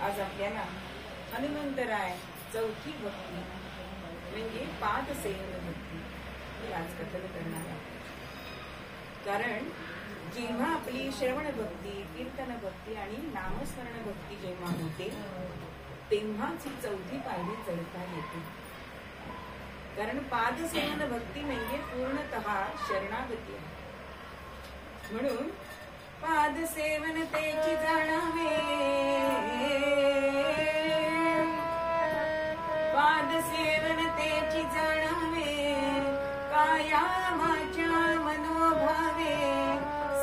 आज आपल्याला हनुमंतराय चौथी भक्ती म्हणजे पादसेवन भक्ती ही आज कथन करणार आहे. कारण जेव्हा आपली श्रवण भक्ती, कीर्तन भक्ती आणि नामस्मरण भक्ती जेव्हा होते तेव्हाच ही चौथी पायरी चढता येते. कारण पादसेवन भक्ती म्हणजे पूर्णतः शरणागती आहे. म्हणून पादसेवन तेची जाणावे, पादसेवन तेची जाणावे, काया वाचा मनोभावे,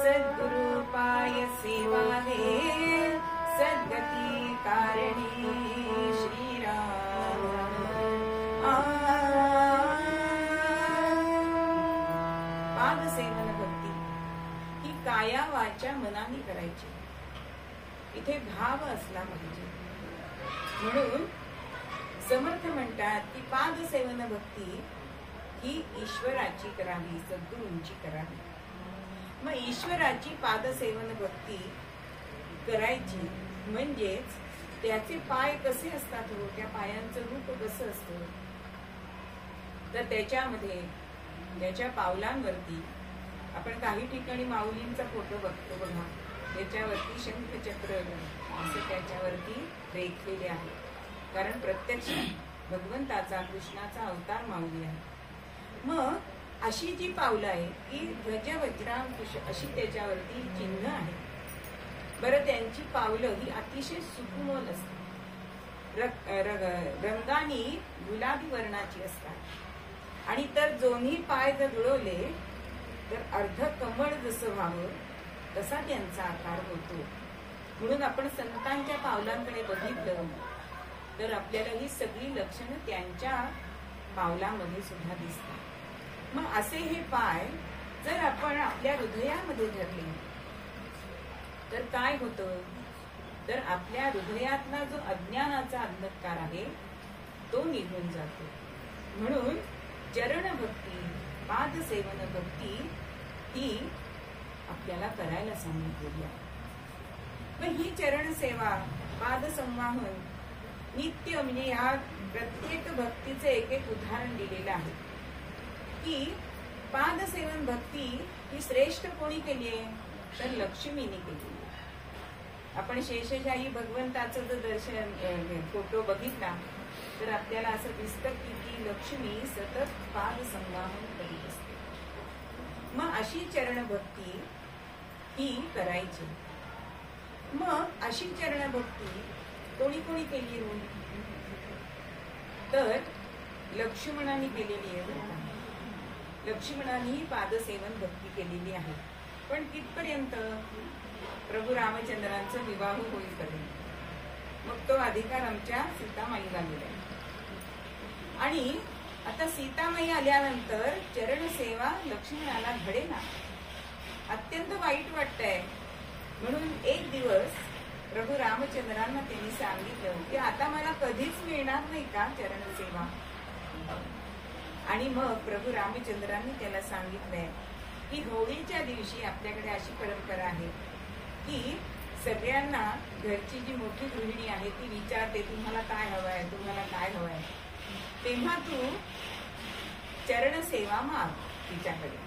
सद्गुरु पाय सेवावे, सद्गती कारणी श्रीराम. पादसेवन भक्ती ही काया वाचा मनाने करायची. इथे भाव असला पाहिजे. म्हणून समर्थ म्हणतात की पादसेवन भक्ती ही ईश्वराची करावी, सद्गुरूंची करावी. मग ईश्वराची पादसेवन भक्ती करायची म्हणजेच त्याचे पाय कसे असतात हो, त्या पायांचं रूप कसं असतं, तर त्याच्यामध्ये त्याच्या पावलांवरती आपण काही ठिकाणी माऊलींचा फोटो बघतो बघा, त्याच्यावरती शंखचक्र असे त्याच्यावरती रेखलेले आहे. कारण प्रत्यक्ष भगवंताचा, कृष्णाचा अवतार माऊली आहे. मग अशी जी पावलं आहे की ध्वज वज्रांकुश अशी त्याच्यावरती चिन्ह आहे. बरं, त्यांची पावलं ही अतिशय सुकुमोल असतात, रंगानी गुलाबी वर्णाची असतात. आणि तर दोन्ही पाय जर जुळवले तर अर्ध कमळ जसं व्हावं तसा त्यांचा आकार होतो. म्हणून आपण संतांच्या पावलांकडे बघितलं तर आपल्याला ही सगळी लक्षणं त्यांच्या पावलामध्ये सुद्धा दिसतात. मग असे हे पाय जर आपण आपल्या हृदयामध्ये धरले तर काय होतं, तर आपल्या हृदयातला जो अज्ञानाचा अंधकार आहे तो निघून जातो. म्हणून चरण भक्ती, पादसेवन भक्ती ही आपल्याला करायला सांगितलेली आहे. मग ही चरण सेवा, पादसंवाहन नित्य म्हणजे या प्रत्येक भक्तीचे एक एक उदाहरण दिलेलं आहे की पादसेवन भक्ती ही श्रेष्ठ कोणी केली आहे, तर लक्ष्मीने केली आहे. आपण शेषशाही भगवंताचं जर दर्शन फोटो बघितला तर आपल्याला असं दिसतं की ती लक्ष्मी सतत पाद संवाहन करीत असते. मग अशी चरण भक्ती ही करायची. मग अशी चरण भक्ती कोणी कोणी केली हो, तर लक्ष्मणाने केलेली आहे. लक्ष्मणाने पादसेवन भक्ती केलेली आहे. पण कितपर्यंत, प्रभू रामचंद्रांचा विवाह होईपर्यंत. मग तो अधिकार आमच्या सीतामाईला आलेला आहे. आणि आता सीतामाई आल्यानंतर चरण सेवा लक्ष्मणाला घडेना, अत्यंत वाईट वाटतंय. म्हणून एक दिवस प्रभू रामचंद्रांना त्यांनी सांगितलं की आता मला कधीच मिळणार नाही का चरणसेवा. आणि मग प्रभू रामचंद्रांनी त्याला सांगितलंय की होळीच्या दिवशी आपल्याकडे अशी परंपरा आहे की सगळ्यांना घरची जी मोठी गृहिणी आहे ती विचारते तुम्हाला काय हवंय, तुम्हाला काय हवंय. तेव्हा तू चरणसेवा माग तिच्याकडे.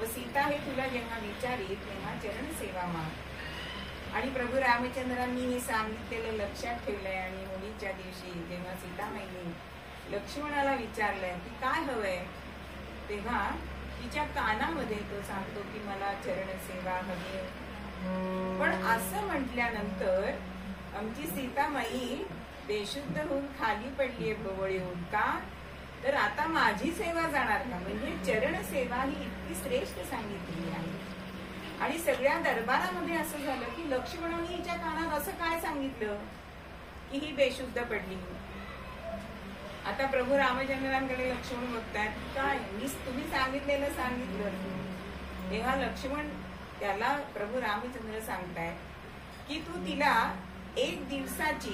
व सीता हे तुला जेव्हा विचारी तेव्हा चरणसेवा माग. आणि प्रभू रामचंद्रांनी हे सांगितलेलं लक्षात ठेवलंय. आणि होळीच्या दिवशी जेव्हा सीतामाईने लक्ष्मणाला विचारलंय की काय हवंय, तेव्हा तिच्या कानामध्ये तो सांगतो की मला चरणसेवा हवी. पण असं म्हटल्यानंतर आमची सीतामाई बेशुद्ध होऊन खाली पडलीये भोवळ येऊन. का तर आता माझी सेवा जाणार का. म्हणजे चरणसेवा ही इतकी श्रेष्ठ सांगितलेली आहे. आणि सगळ्या दरबारामध्ये असं झालं की लक्ष्मणाने हिच्या कानात असं काय सांगितलं की ही बेशुद्ध पडली. आता प्रभू रामचंद्रांकडे लक्ष्मण बघतायत, काय तुम्ही सांगितलेलं सांगितलं. तेव्हा लक्ष्मण त्याला प्रभू रामचंद्र सांगतायत की तू तिला 1 दिवसाची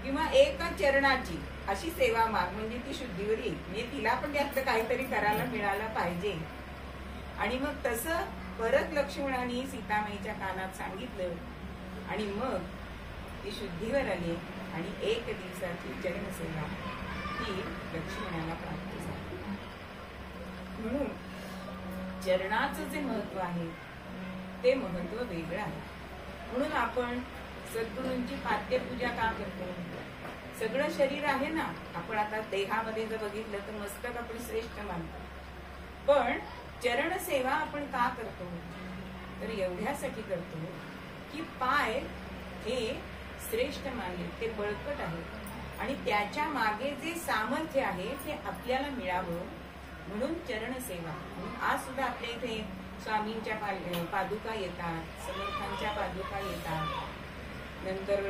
किंवा 1 चरणाची अशी सेवा माग, म्हणजे ती शुद्धीवर येईल. म्हणजे तिला पण त्यातलं काहीतरी करायला मिळालं पाहिजे. आणि मग तसं परत लक्ष्मणाने सीतामाईच्या कानात सांगितलं. आणि मग ती शुद्धीवर आली आणि 1 दिवसाची चरणसेवा ही लक्ष्मणाला प्राप्त झाली. म्हणून चरणाचं जे महत्व आहे ते महत्व वेगळं आहे. म्हणून आपण सद्गुरूंची पाद्यपूजा का करतो. सगळं शरीर आहे ना, आपण आता देहामध्ये जर बघितलं तर मस्तक आपण श्रेष्ठ मानतो. पण चरण सेवा आपण का करतो तर एवढ्यासाठी करतो की पाय हे श्रेष्ठ मानले, ते बळकट आहे आणि त्याच्या मागे जे सामर्थ्य आहे ते आपल्याला मिळावं म्हणून चरण सेवा. आज सुद्धा आपल्या इथे स्वामींच्या पादुका येतात, समर्थांच्या पादुका येतात, नंतर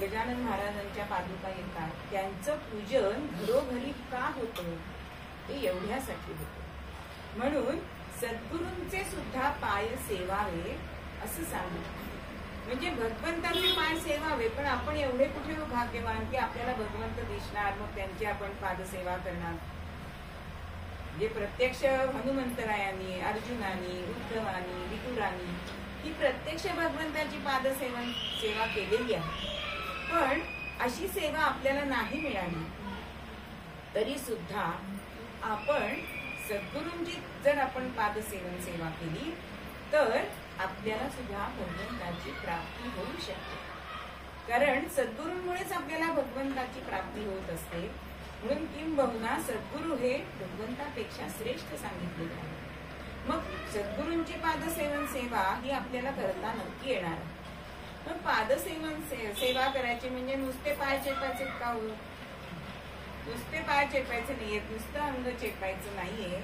गजानन महाराजांच्या पादुका येतात. त्यांचं पूजन घरोघरी का होतं ते एवढ्यासाठी होतं. म्हणून सद्गुरूंचे सुद्धा पाय सेवावे असं सांगितलं. म्हणजे भगवंतांचे पाय सेवावे. पण आपण एवढे कुठे भाग्यवान की आपल्याला भगवंत दिसणार मग त्यांची आपण पादसेवा करणार. जे प्रत्यक्ष हनुमंतरायांनी, अर्जुनानी, उद्धवानी, विदुरानी ही प्रत्यक्ष भगवंताची सेवा केलेली आहे. पण अशी सेवा आपल्याला नाही मिळाली तरी सुद्धा आपण सद्गुरूंची जर आपण पादसेवन सेवा केली तर आपल्याला सुद्धा भगवंताची प्राप्ती होऊ शकते. कारण सद्गुरूंमुळेच आपल्याला भगवंताची प्राप्ती होत असते. म्हणून किंबहुना सद्गुरू हे भगवंतापेक्षा श्रेष्ठ सांगितलेले आहे. मग सद्गुरूंची पादसेवन सेवा ही आपल्याला करता नक्की येणार. मग पादसेवन सेवा करायची म्हणजे नुसते पाय चेपायचे का हो. नुसते पाय चेपायचे नाहीयेत, नुसतं अंग चेपायचं नाहीये.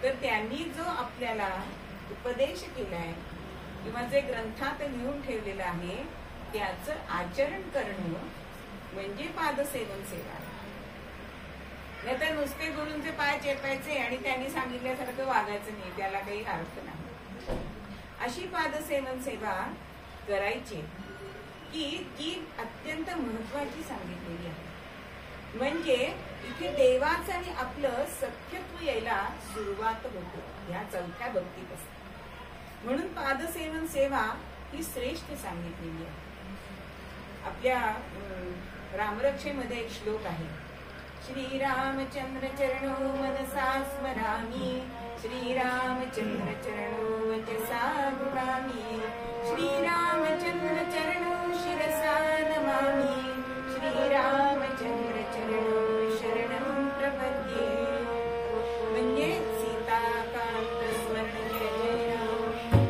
तर त्यांनी जो आपल्याला उपदेश केलाय किंवा जे ग्रंथात लिहून ठेवलेलं आहे त्याचं आचरण करणं म्हणजे पादसेवन सेवा. नाही तर नुसते गुरूंचे पाय चेपायचे आणि त्यांनी सांगितल्यासारखं वागायचं नाही, त्याला काही अर्थ नाही. अशी पादसेवन सेवा करायची की ती अत्यंत महत्वाची सांगितलेली आहे. म्हणजे इथे देवाचं आणि आपलं सख्यत्व यायला सुरुवात होते या 4थ्या भक्तीत असते. म्हणून पादसेवन सेवा ही श्रेष्ठ सांगितलेली आहे. आपल्या रामरक्षेमध्ये एक श्लोक आहे. श्रीरामचंद्र चरणो मनसा स्मरामि, श्रीरामचंद्र चरणो वचसा गुणामि, श्रीरामचंद्र चरणो शिरसा नमामि, श्रीरामचंद्र चरणो शरणं प्रपद्ये. म्हणजे सीताकांत स्मरण जय राम.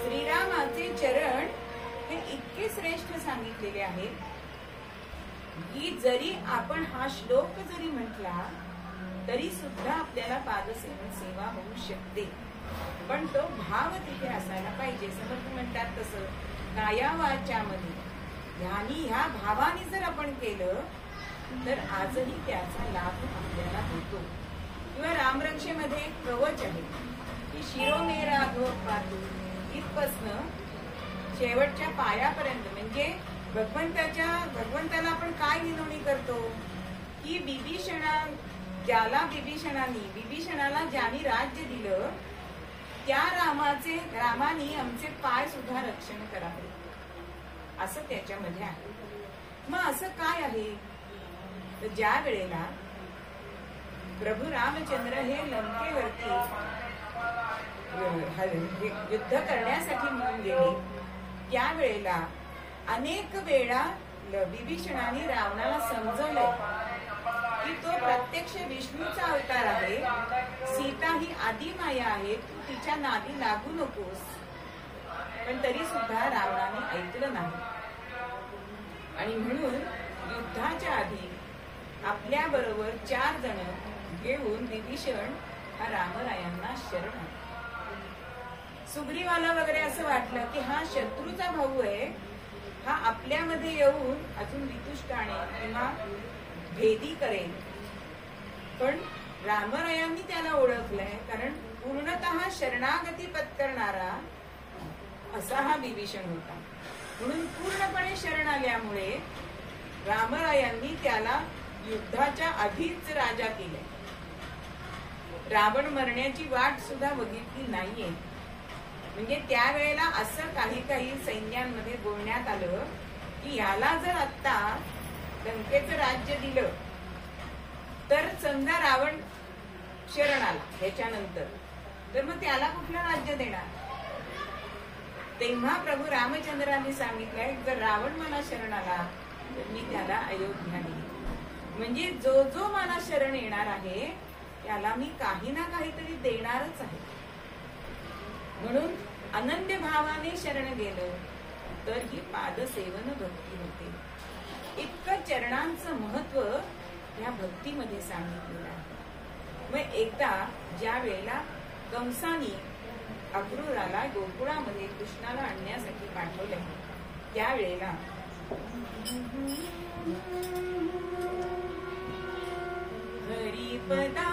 श्रीरामाचे चरण हे इतके श्रेष्ठ सांगितलेले आहेत की जरी आपण हा श्लोक जरी म्हटला तरी सुद्धा आपल्याला पादसेवन सेवा होऊ शकते. पण तो भाव तिथे असायला पाहिजे. समर्थ म्हणतात तसं काया वाचामध्ये ध्यानी ह्या भावाने जर आपण केलं तर आजही त्याचा लाभ आपल्याला होतो. किंवा रामरक्षेमध्ये एक कवच आहे की शिरो मेरा घो पातू इथपासनं शेवटच्या पायापर्यंत, म्हणजे भगवंताला आपण काय विनवणी करतो की विभीषणाला ज्याने राज्य दिलं त्या रामाने आमचे पाय सुद्धा रक्षण करावे, असं त्याच्यामध्ये आहे. मग असं काय आहे तर ज्या वेळेला प्रभू रामचंद्र हे लंकेवरती युद्ध करण्यासाठी म्हणून गेले, त्यावेळेला अनेक वेळा विभीषणाने रावणाला समजवले की तो प्रत्यक्ष विष्णूचा अवतार आहे, सीता ही आदिमाया आहे, तू तिच्या नादी लागू नकोस. पण तरी सुद्धा रावणाने ऐकलं नाही. आणि म्हणून युद्धाच्या आधी आपल्या बरोबर 4 जण घेऊन विभीषण हा रामरायांना शरण आला. सुग्रीवाला वगैरे असं वाटलं की हा शत्रूचा भाऊ आहे, हा आपल्यामध्ये येऊन अजून वितुष्टाने किंवा भेदी करेल. पण रामरायांनी त्याला ओळखलंय, कारण पूर्णतः शरणागती पत्करणारा असा हा विभीषण होता. म्हणून पूर्णपणे शरण आल्यामुळे रामरायांनी त्याला युद्धाच्या आधीच राजा केले. रावण मरण्याची वाट सुद्धा बघितली नाहीये. म्हणजे त्यावेळेला असं काही सैन्यांमध्ये बोलण्यात आलं की याला जर आता लंकेचं राज्य दिलं तर समजा रावण शरण आला ह्याच्यानंतर, तर मग त्याला कुठलं राज्य देणार. तेव्हा प्रभू रामचंद्रांनी सांगितलंय जर रावण मला शरण आला तर मी त्याला अयोध्या देईन. म्हणजे जो मला शरण येणार आहे त्याला मी काही ना काहीतरी देणारच आहे. म्हणून अनन्य भावाने शरण गेलं तर ही पादसेवन भक्ती होते. इतकं चरणांचं महत्व या भक्तीमध्ये सांगितलेलं आहे. मग एकदा ज्या वेळेला कंसाने अक्रूराला गोकुळामध्ये कृष्णाला आणण्यासाठी पाठवले, त्यावेळेला हरिपदा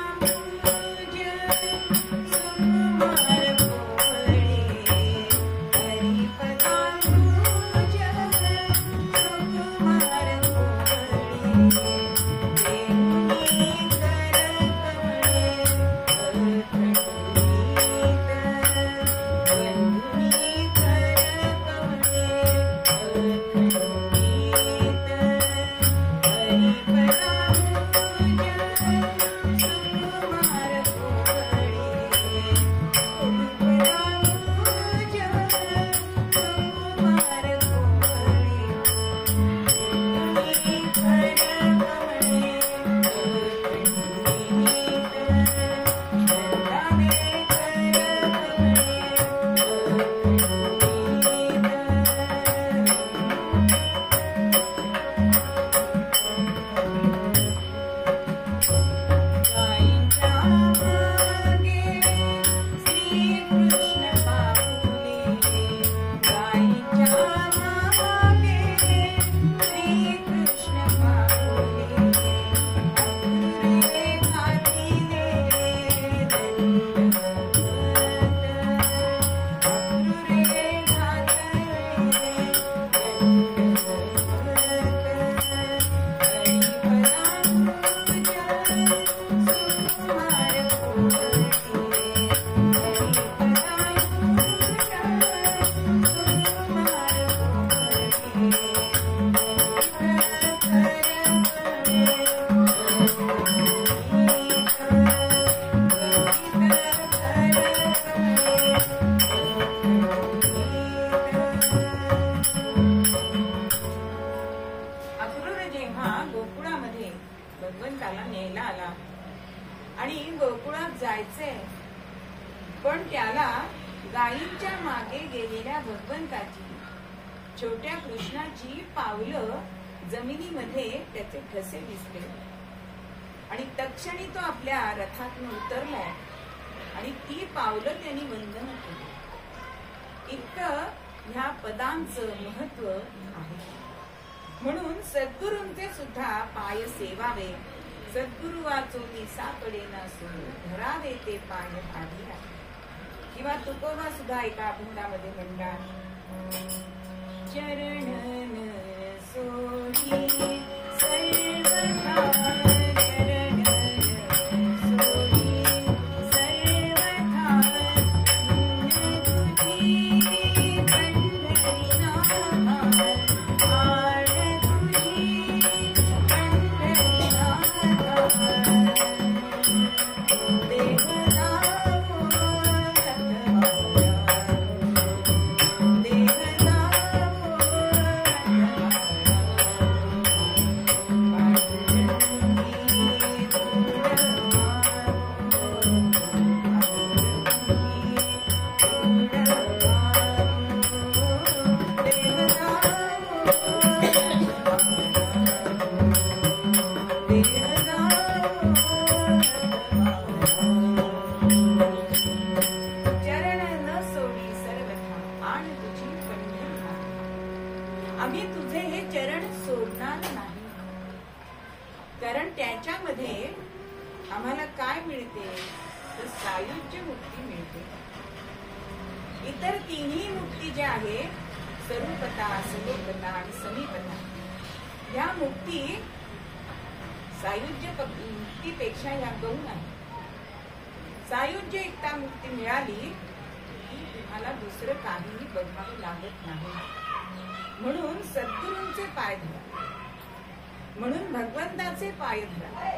भगवंताला न्यायला आला आणि गोकुळात जायचंय, पण त्याला गायींच्या मागे गेलेल्या भगवंताची, छोट्या कृष्णाची पावलं जमिनीमध्ये त्याचे ठसे दिसले आणि तत्क्षणी तो आपल्या रथातून उतरलाय आणि ती पावलं त्यांनी वंदन केली. इतकं ह्या पदांचं महत्व आहे. म्हणून सद्गुरूंचे सुद्धा पाय सेवावे, सद्गुरु वाचोनी सापडे ना सोड, धरावे ते पाय भागी. किंवा तुकोबा सुद्धा एका अभंगामध्ये म्हणतात चरणन सोडी सर्वथा आम्ही तुझे हे चरण सोडणार नाही. कारण त्याच्यामध्ये आम्हाला काय मिळते तर सायुज्य मुक्ती मिळते. इतर तिन्ही मुक्ती ज्या आहेत स्वरूपता, सलोकता आणि समीपता, या मुक्ती सायुज्य मुक्तीपेक्षा या गौण आहे. सायुज्य एकता मुक्ती मिळाली की तुम्हाला दुसरं काहीही बघावं लागत नाही. म्हणून सद्गुरूंचे पाय धरा, म्हणून भगवंताचे पाय धरा.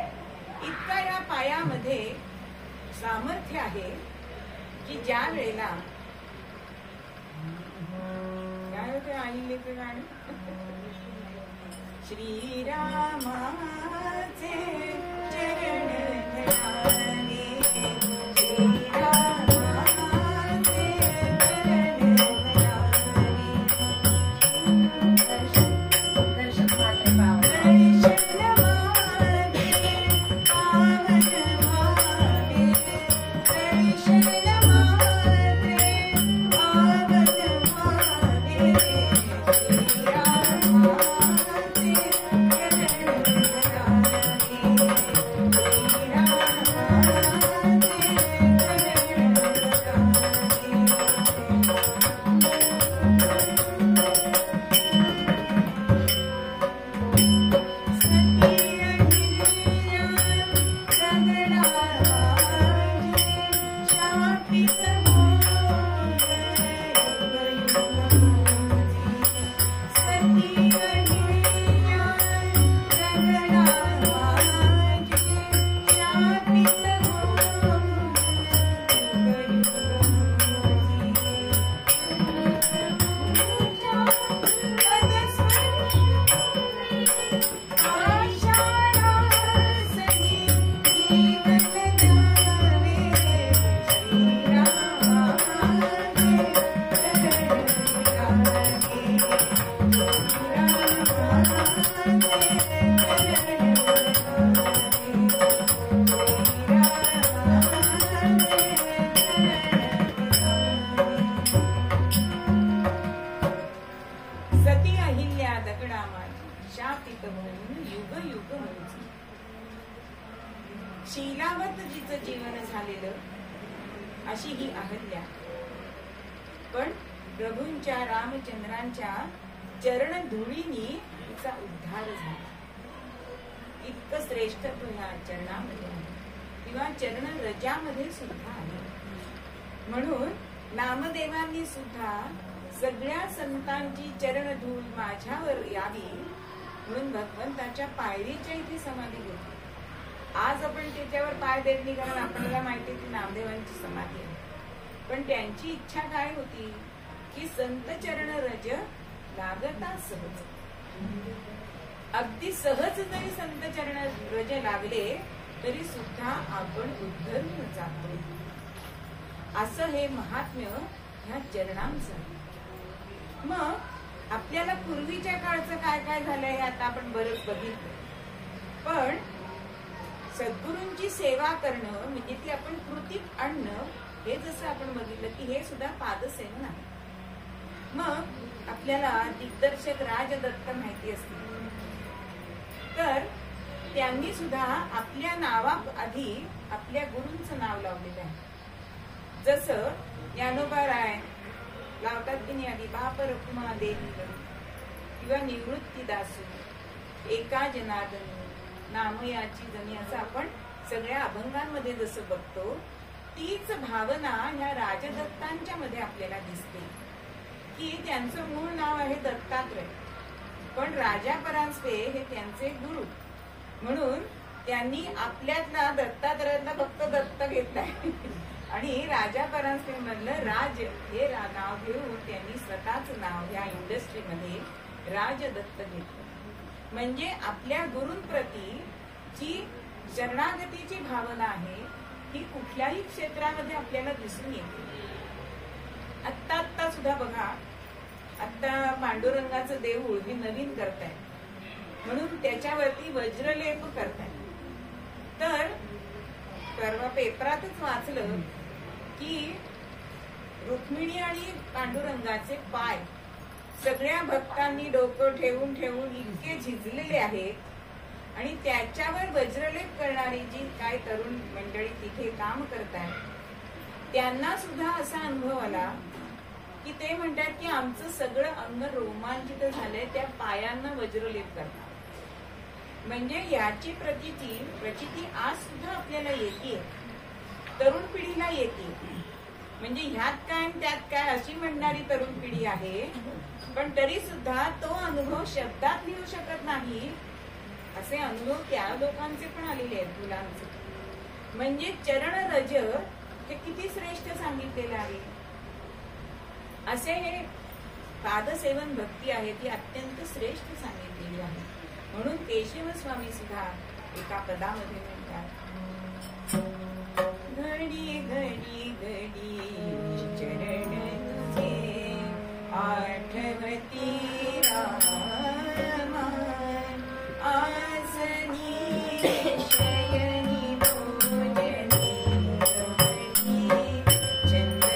इतका या पायामध्ये सामर्थ्य आहे की ज्या वेळेला काय होते आईलेचं गाणं, श्रीरामाचे चरण धरावे, शीलावत जिचं जीवन झालेलं अशी ही अहल्या. पण प्रभूंच्या रामचंद्रांच्या चरण धुळीनी तिचा उद्धार झाला. इतकं श्रेष्ठत्व ह्या चरणामध्ये किंवा चरण रजामध्ये सुद्धा आहे. म्हणून नामदेवांनी सुद्धा सगळ्या संतांची चरण धूळ माझ्यावर यावी म्हणून भगवंताच्या पायरीच्या इथे समाधी घेतली. आज आपण त्याच्यावर पाय देत नाही कारण आपल्याला माहिती ती नामदेवांची समाधी आहे. पण त्यांची इच्छा काय होती की संत चरण रज लागता सहज. अगदी सहज जरी संत चरण रज लागले तरी सुद्धा आपण उद्धरून जातो. असं हे महात्म्य ह्या चरणांचं. मग आपल्याला पूर्वीच्या काळचं काय काय झालंय आता आपण बरंच बघितलं. पण सद्गुरूंची सेवा करणं म्हणजे ती आपण कृतीत आणणं हे जसं आपण बघितलं की हे सुद्धा पादसेवन आहे. मग आपल्याला दिग्दर्शक राजदत्त माहिती असतील तर त्यांनी सुद्धा आपल्या नावाआधी आपल्या गुरूंचं नाव लावलेलं आहे. जसं ज्ञानोबा राय, लावतात की नाही आधी बाप रखुमा देवी किंवा निवृत्ती दासू एका जनार्दनी नामयाची जनी असं आपण सगळ्या अभंगांमध्ये जसं बघतो तीच भावना ह्या राजदत्तांच्या मध्ये आपल्याला दिसते की त्यांचं मूळ नाव आहे दत्तात्रय, पण राजा परांजपे हे त्यांचे गुरु म्हणून त्यांनी आपल्यातला दत्तात्रयातला फक्त दत्त घेतलाय आणि राजा परांजपे मधलं राज हे नाव घेऊन त्यांनी स्वतःच नाव ह्या इंडस्ट्रीमध्ये राजदत्त घेतलं. म्हणजे आपल्या गुरूंप्रती जी शरणागतीची भावना आहे ही कुठल्याही क्षेत्रामध्ये आपल्याला दिसून येते. आत्ता सुद्धा बघा, आता पांडुरंगाचं देऊळ हे नवीन करताय म्हणून त्याच्यावरती वज्रलेप करताय. तर परवा पेपरातच वाचलं की रुक्मिणी आणि पांडुरंगाचे पाय सगळ्या भक्तांनी डोकं ठेवून ठेवून इतके झिजलेले आहेत आणि त्याच्यावर वज्रलेप करणारी जी काय तरुण मंडळी तिथे काम करतायत त्यांना सुद्धा असा अनुभव आला की ते म्हणतात की आमचं सगळं अंग रोमांचित झालंय त्या पायांना वज्रलेप करतात. म्हणजे याची प्रचिती आज सुद्धा आपल्याला येते, तरुण पिढीला येते. म्हणजे ह्यात काय त्यात काय अशी म्हणणारी तरुण पिढी आहे, पण तरी सुद्धा तो अनुभव शब्दात लिहू शकत नाही असे अनुभव त्या लोकांचे पण आलेले आहेत, मुलांचे. म्हणजे चरण रज हे किती श्रेष्ठ सांगितलेलं आहे. असे हे पादसेवन भक्ती आहे ती अत्यंत श्रेष्ठ सांगितलेली आहे. म्हणून केशव स्वामी सुद्धा एका पदामध्ये म्हणतात, घडी घडी घडी चरण तुझे आठवती रामा आसनी शयनी भोजनी चंद्र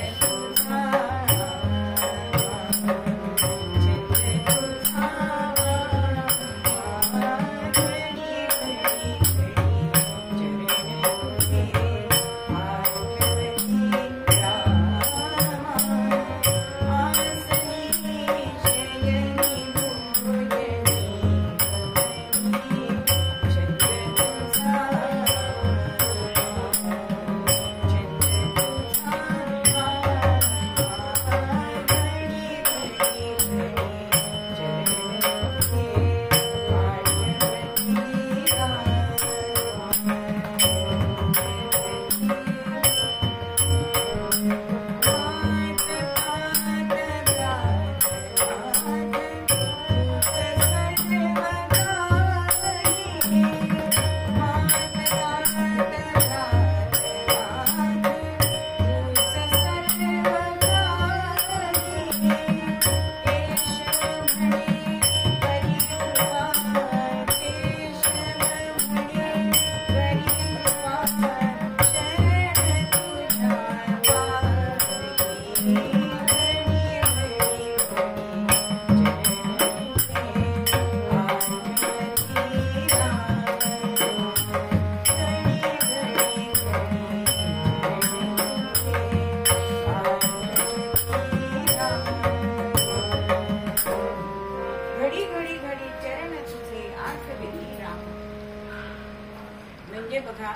तुझा बघा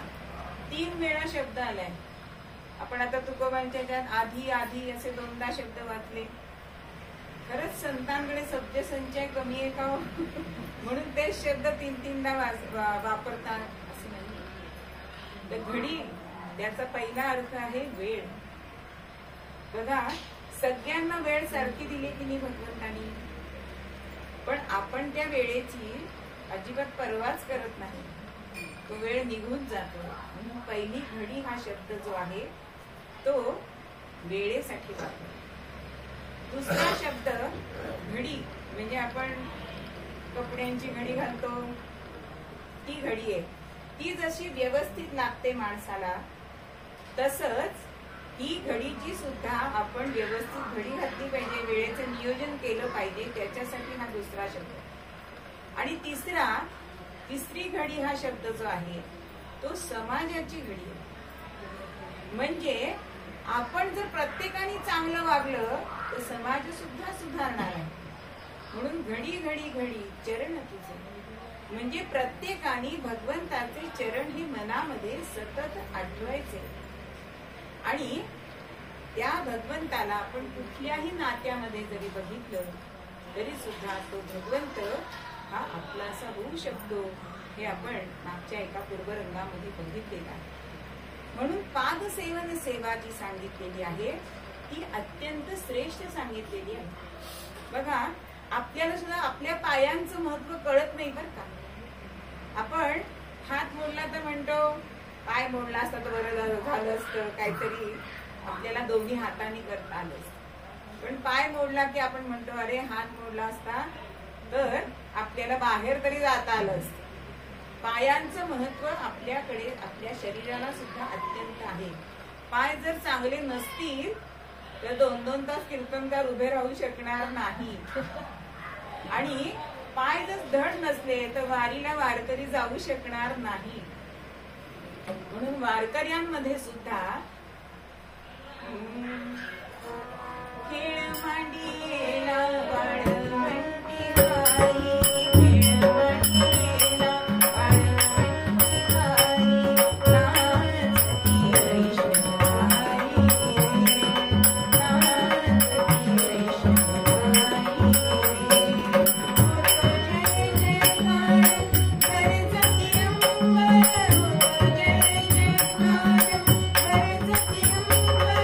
3 वेळा शब्द आलाय. आपण आता तुकोबांच्या त्यात आधी आधी असे 2दा शब्द वाचले. खरंच संतांकडे शब्द संचय कमी आहे का म्हणून ते शब्द 3-3दा वापरतात असं नाही. तर घडी त्याचा पहिला अर्थ आहे वेळ. बघा सगळ्यांना वेळ सारखी दिली की नाही भगवंतानी, पण आपण त्या वेळेची अजिबात पर्वाच करत नाही. तो वेळ निघून जातो. म्हणून पहिली घडी हा शब्द जो आहे तो वेळेसाठी वापरतो. दुसरा शब्द घडी म्हणजे आपण कपड्यांची घडी घालतो ती घडी आहे. ती जशी व्यवस्थित लागते माणसाला तसंच ही घडीची सुद्धा आपण व्यवस्थित घडी घातली पाहिजे, वेळेचं नियोजन केलं पाहिजे, त्याच्यासाठी हा दुसरा शब्द. आणि तिसरी घडी हा शब्द जो आहे तो समाजाची घडी आहे. म्हणजे आपण जर प्रत्येकाने चांगलं वागलं तर समाज सुद्धा सुधारणार आहे. म्हणून घडी घडी घडी चरण तुझे, म्हणजे प्रत्येकाने भगवंताचे चरण हे मनामध्ये सतत आठवायचे. आणि त्या भगवंताला आपण कुठल्याही नात्यामध्ये जरी बघितलं तरी सुद्धा तो भगवंत हा आपलासा होऊ शकतो, हे आपण मागच्या एका पूर्वरंगामध्ये बघितलेलं आहे. म्हणून पादसेवन सेवा जी सांगितलेली आहे ती अत्यंत श्रेष्ठ सांगितलेली आहे. बघा, आपल्याला सुद्धा आपल्या पायांचं महत्व कळत नाही बरं का. आपण हात मोडला तर म्हणतो पाय मोडला असता तर बरं झालं असतं, काहीतरी आपल्याला दोन्ही हाताने करता आलं असतं. पण पाय मोडला की आपण म्हणतो अरे हात मोडला असता तर आपल्याला बाहेर तरी जाता आलं असतं. पायांचं महत्व आपल्याकडे आपल्या शरीराला सुद्धा अत्यंत आहे. पाय जर चांगले नसतील तर 2-2 तास कीर्तनकार उभे राहू शकणार नाही. आणि पाय जर धड नसले तर वारीला वारकरी जाऊ शकणार नाही. म्हणून वारकऱ्यांमध्ये सुद्धा खेळ मांडीला बाळ म्हणती बाई, खेळ मांडीला बाळ म्हणती बाई, नाचती वैष्णवाई, नाचती वैष्णवाई. जय जयकार करजती अंबर, जय जयकार करजती अंबर.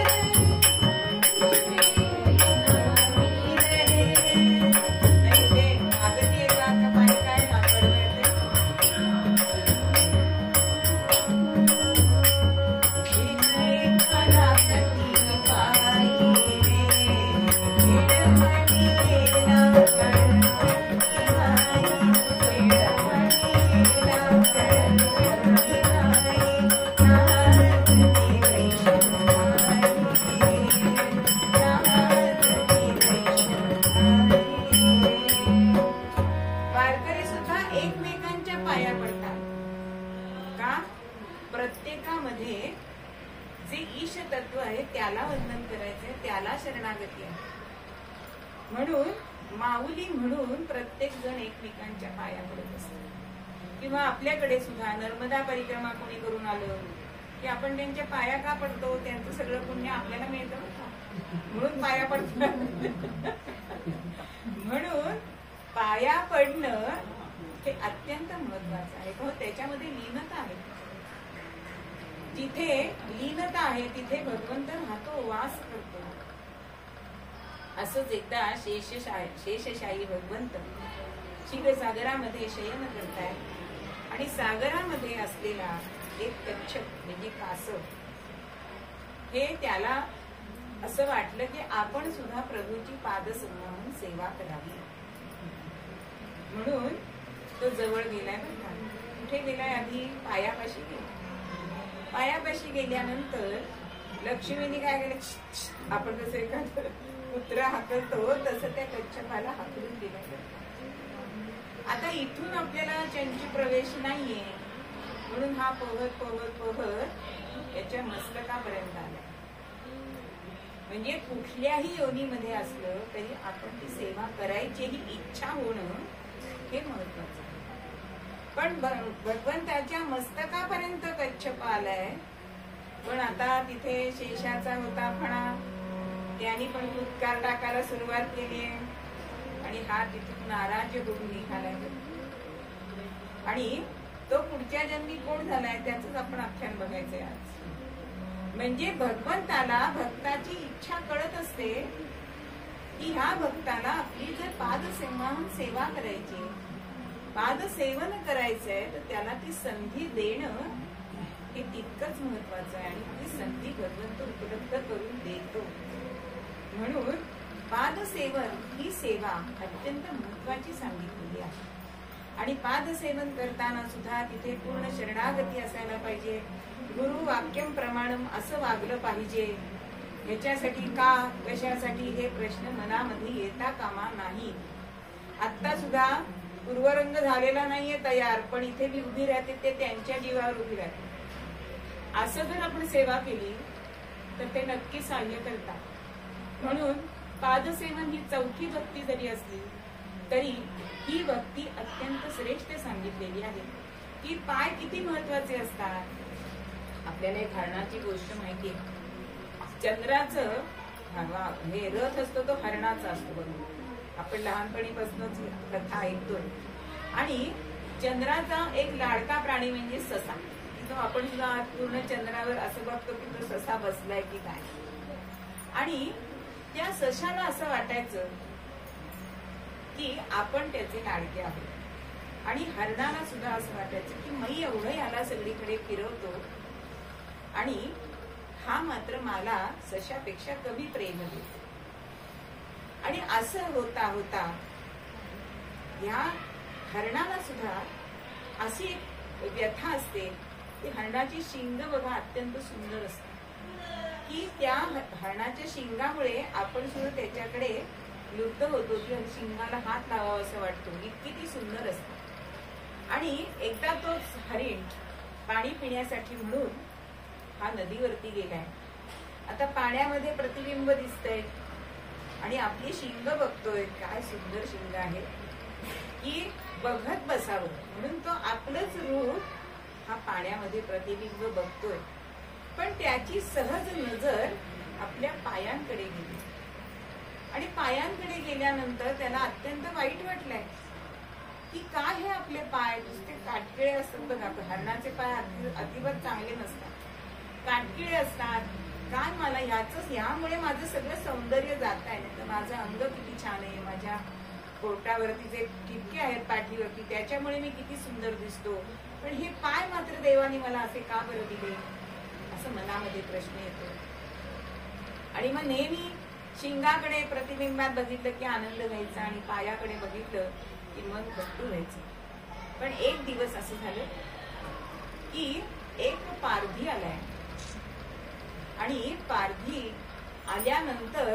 प्रत्येकामध्ये जे ईश तत्व आहे त्याला वंदन करायचंय, त्याला शरणागती आहे. म्हणून माऊली म्हणून प्रत्येक जण एकमेकांच्या पाया पडत असतो. किंवा आपल्याकडे सुद्धा नर्मदा परिक्रमा कोणी करून आलं की आपण त्यांच्या पाया का पडतो, त्यांचं सगळं पुण्य आपल्याला मिळतं म्हणून पाया पडतो. म्हणून पाया पडणं हे अत्यंत महत्वाचं आहे. हो, त्याच्यामध्ये लीनता आहे. जिथे लीनता आहे तिथे भगवंत राहतो, वास करतो. असंच एकदा शेषशाही भगवंत क्षीरसागरामध्ये शयन करतायत आणि सागरामध्ये असलेला एक कच्छप म्हणजे कासव, हे त्याला असं वाटलं की आपण सुद्धा प्रभूची पादसंवाहन सेवा करावी. म्हणून तो जवळ गेलाय. कुठे गेलाय? आधी पायापाशी गेला. पायापाशी गेल्यानंतर लक्ष्मीने काय केलं, आपण जसं एखादं कुत्रा हाकलतो तसं त्या कच्छपाला हाकलून दिलं. आता इथून आपल्याला त्यांची प्रवेश नाहीये म्हणून हा पोहत पोहत पोहत याच्या मस्तकापर्यंत आला. म्हणजे कुठल्याही योनीमध्ये असलं तरी आपण ती सेवा करायची ही इच्छा होणं हे महत्वाचं. पण भगवंताच्या मस्तकापर्यंत कच्छप आलाय. पण आता तिथे शेषाचा होता फणा, त्यांनी पण फुटकार टाकायला सुरुवात केली आणि हा तिथून नाराज होऊन निघालाय. आणि तो पुढच्या जन्मी कोण झालाय त्याच आपण आख्यान बघायचंय आज. म्हणजे भगवंताला भक्ताची इच्छा कळत असते की ह्या भक्ताला आपली जर पादसेवन सेवा करायची, पादसेवन करायचंय तर त्याला ती संधी देणं हे तितकंच महत्वाचं आहे. आणि ती संधी भगवंत उपलब्ध करून देतो. म्हणून पादसेवन ही सेवा अत्यंत महत्वाची सांगितलेली आहे. आणि पादसेवन करताना सुद्धा तिथे पूर्ण शरणागती असायला पाहिजे. गुरु वाक्यम प्रमाणम असं वागलं पाहिजे. ह्याच्यासाठी का कशासाठी हे प्रश्न मनामध्ये येता कामा नाही. आता सुद्धा पूर्वरंग झालेला नाहीये तयार, पण इथे मी उभी राहते ते त्यांच्या जीवावर उभी राहते. असं जर आपण सेवा केली तर ते नक्की सहाय्य करतात. म्हणून पादसेवन ही चौथी भक्ती जरी असली तरी ही भक्ती अत्यंत श्रेष्ठ सांगितलेली आहे. की पाय किती महत्वाचे असतात. आपल्याला एक हरणाची गोष्ट माहिती आहे. चंद्राचं हे रथ असतो तो हरणाचा असतो बरोबर. आपण लहानपणीपासूनच कथा ऐकतोय. आणि चंद्राचा एक लाडका प्राणी म्हणजे ससा. तो आपण सुद्धा पूर्ण चंद्रावर असं बघतो की तो ससा बसलाय की काय. आणि त्या सशाला असं वाटायचं की आपण त्याचे लाडके आहोत. आणि हरणाला सुद्धा असं वाटायचं की मी एवढं याला सगळीकडे फिरवतो आणि हा मात्र मला सशापेक्षा कमी प्रेम देतो. आणि असं होता होता या हरणाला सुद्धा अशी एक व्यथा असते की हरणाची शिंग बघा अत्यंत सुंदर असते. की त्या हरणाच्या शिंगामुळे आपण सुद्धा त्याच्याकडे लुप्त होतो की शिंगाला हात लावावा असं वाटतो. इतकी ती सुंदर असते. आणि एकदा तो हरिण पाणी पिण्यासाठी म्हणून हा नदीवरती गेलाय. आता पाण्यामध्ये प्रतिबिंब दिसतंय आणि आपली शिंग बघतोय. काय सुंदर शिंग आहे की बघत बसावं म्हणून तो आपलंच रूप हा पाण्यामध्ये प्रतिबिंब बघतोय. पण त्याची सहज नजर आपल्या पायांकडे गेली. आणि पायांकडे गेल्यानंतर त्याला अत्यंत वाईट वाटलंय की काय हे आपले पाय नुसते काटकिळे असतात बघा. हरणाचे पाय अजिबात चांगले नसतात, काटकिळे असतात. काय मला ह्यामुळे माझं सगळं सौंदर्य जात आहे. तर माझं अंग किती छान आहे, माझ्या पोटावरती जे ठिपके आहेत पाठीवरती त्याच्यामुळे मी किती सुंदर दिसतो. पण हे पाय मात्र देवाने मला असे का बरं दिले असं मनामध्ये प्रश्न येतो. आणि मग नेहमी शिंगाकडे प्रतिबिंबात बघितलं की आनंद व्हायचा आणि पायाकडे बघितलं की मन कट्टू व्हायचं. पण एक दिवस असं झालं की एक पारधी आलाय. आणि पारधी आल्यानंतर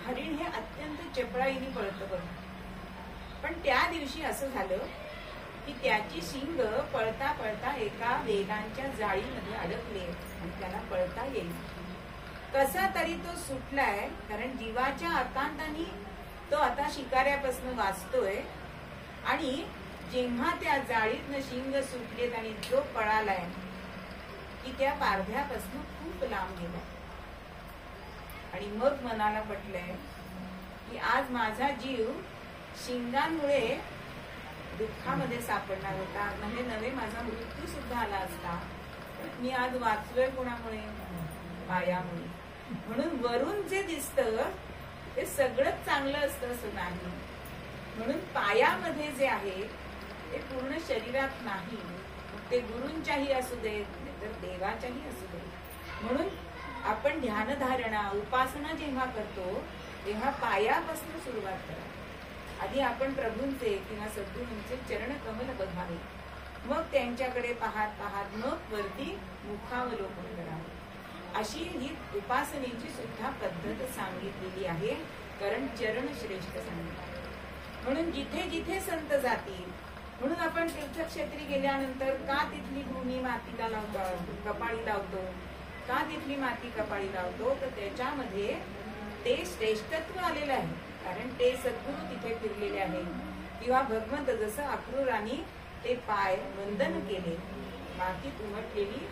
हरिण हे अत्यंत चपळाईने पळतं बघ. पण त्या दिवशी असं झालं की त्याची शिंग पळता पळता एका वेगांच्या जाळीमध्ये अडकले आणि त्याला पळता येईल. कसा तरी तो सुटलाय कारण जीवाच्या आकांताने तो आता शिकाऱ्यापासून वाचतोय. आणि जेव्हा त्या जाळीतनं शिंग सुटलेत आणि जो पळालाय की त्या पारध्यापासून खूप लांब गेला. आणि मग मनाला पटलंय की आज माझा जीव शिंगांमुळे दुःखामध्ये सापडणार होता. म्हणजे नवे माझा मृत्यू सुद्धा आला असता. मी आज वाचलोय कोणामुळे, पायामुळे. म्हणून वरून जे दिसतं ते सगळंच चांगलं असतं असं नाही. म्हणून पायामध्ये जे आहे ते पूर्ण शरीरात नाही. ते गुरूंच्याही असू देत तर देवाच्याही असू देत. म्हणून आपण ध्यानधारणा उपासना जेव्हा करतो तेव्हा पायापासून सुरुवात करा. आधी आपण प्रभूंचे किंवा सद्गुरूंचे चरण कमल बघावे. मग त्यांच्याकडे पाहत पाहत मग वरती मुखावलोकन करावे. अशी ही उपासनेची सुद्धा पद्धत सांगितलेली आहे. कारण चरण श्रेष्ठ सांगितले. म्हणून जिथे जिथे संत जातील म्हणून आपण तीर्थक्षेत्री गेल्यानंतर का तिथली भूमी मातीला लावतो, कपाळी लावतो. का तिथली माती कपाळी लावतो तर त्याच्यामध्ये ते श्रेष्ठत्व आलेलं आहे. कारण ते सद्गुरू तिथे फिरलेले आहेत किंवा भगवंत जसं अक्रूराने ते पाय वंदन केले मातीत उमटलेली.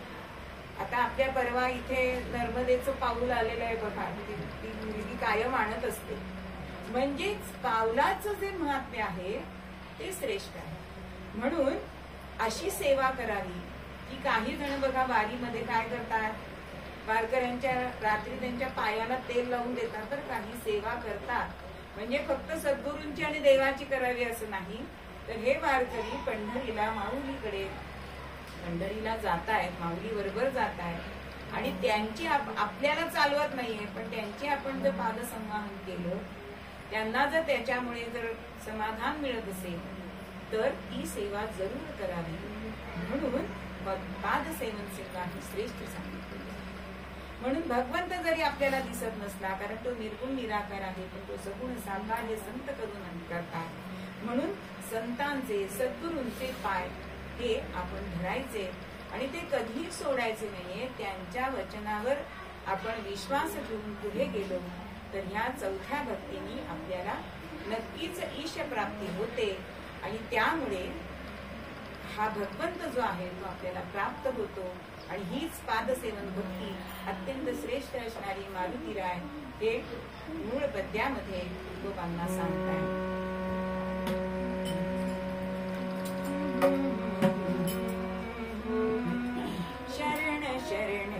आता आपल्या परवा इथे नर्मदेचं पाऊल आलेलं आहे बघा. ती मुलगी कायम आणत असते. म्हणजेच पावलाचं जे महात्म्य आहे ते श्रेष्ठ आहे. म्हणून अशी सेवा करावी की काही जण बघा वारीमध्ये काय करतात, वारकऱ्यांच्या रात्री त्यांच्या पायाला तेल लावून देतात. तर काही सेवा करतात म्हणजे फक्त सद्गुरूंची आणि देवाची करावी असं नाही. तर हे वारकरी पंढरीला माऊलीकडे पंढरीला जातायत, माऊली बरोबर जातायत आणि त्यांची आपल्याला चालवत नाहीये. पण त्यांची आपण जर पादसंवाहन केलं, त्यांना जर त्याच्यामुळे जर समाधान मिळत असेल तर ती सेवा जरूर करावी. म्हणून पादसेवन सेवा ही श्रेष्ठ सांगितली. म्हणून भगवंत जरी आपल्याला दिसत नसला कारण तो निर्गुण निराकार आहे पण तो सगुण साकार हे संत करून करतात. म्हणून संतांचे सद्गुरूंचे पाय हे आपण धरायचे आणि ते कधीही सोडायचे नाहीये. त्यांच्या वचनावर आपण विश्वास ठेवून पुढे गेलो तर ह्या चौथ्या भक्तीने आपल्याला नक्कीच ईश प्राप्ती होते आणि त्यामुळे हा भगवंत जो आहे तो आपल्याला प्राप्त होतो. आणि हीच पादसेवन भक्ती अत्यंत श्रेष्ठ असणारी मारुतीराय हे मूळ पद्यामध्ये तुकोबांना सांगताय. शरण शरण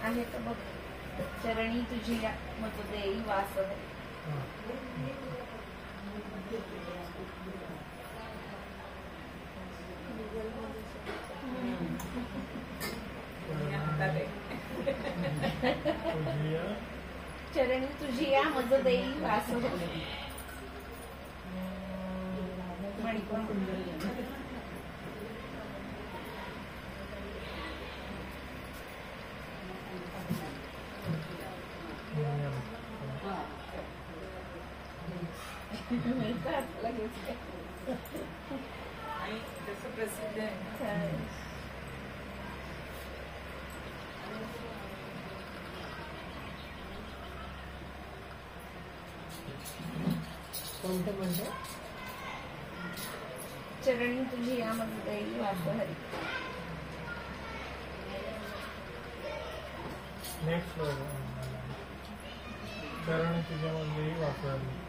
आहे तर बघ चरणी तुझी मज देई वास चरणी तुझी या मज देई वास आणि तसं प्रसिद्ध आहे. कोणतं म्हणतो चरणी तुझी यामध्ये देई वास हरी. नेक्स्ट चरण तुझ्यामध्ये वापरली.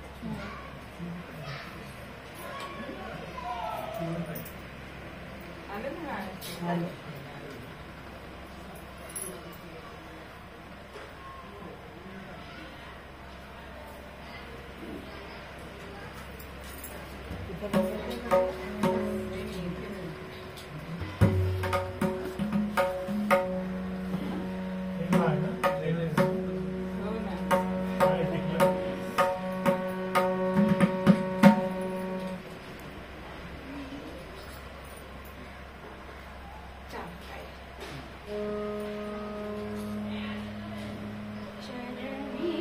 आलं ना गाणं? आलं. हो ना. छान काय. चरणी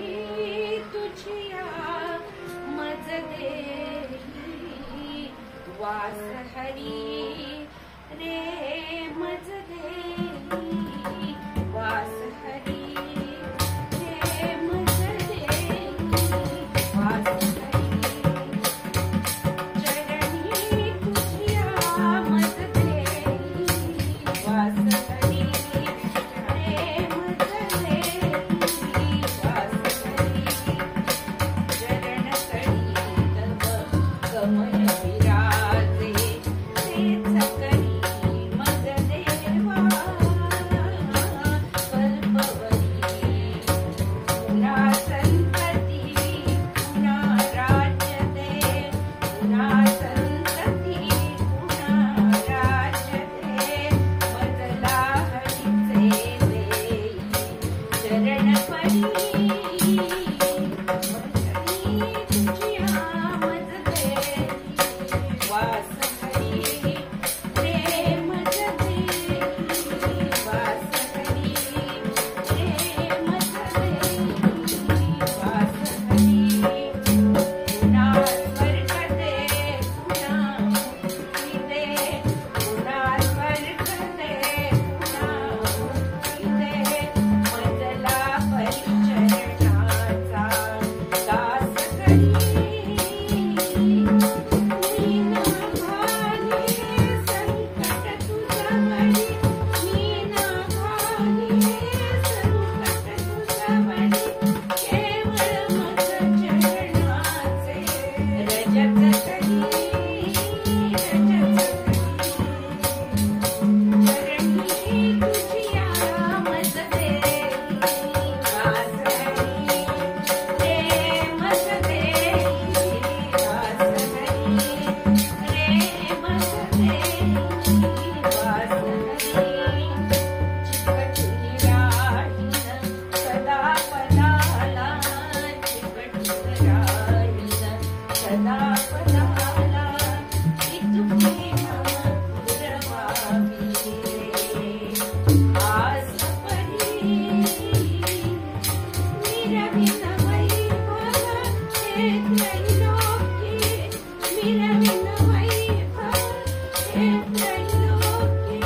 तुझिया मज देई वास हरी रे मज देई वास हरी रे मज देई वास हरी चरणी तुझिया मज देई वास हरी रे मज देई वास हरी चरण करी तव कमल विराजे तेच करी मज देवा कल्पवरी पुन्हा संतती पुन्हा राजते पुन्हा संतती पुन्हा राजते मजला हरीचे देई चरण परी तुझिया मज देई वास हरी रे मज देई वास हरी रे मज देई वास हरी पुन्हा स्वर्ग दे पुन्हा मुक्ती दे पुन्हा स्वर्ग दे पुन्हा मुक्ती दे मजला परिचरणाचा दास करी मीना घाली संकट तुझा बळी मीना घाली संकट तुझा बळी केवळ मज चरणाचे रजत करी रजत चरणी तुझिया मज देई वास हरी रे मज देई वास हरी रे मज देई वास हरी चिकटुनी राहीन सदा पदाला चिकटुनी राहीन सदा पदाला इतुकी पुरवावी रे आस परी मिरविन वैभव हे त्रैलोकी मिरविन वैभव हे त्रैलोकी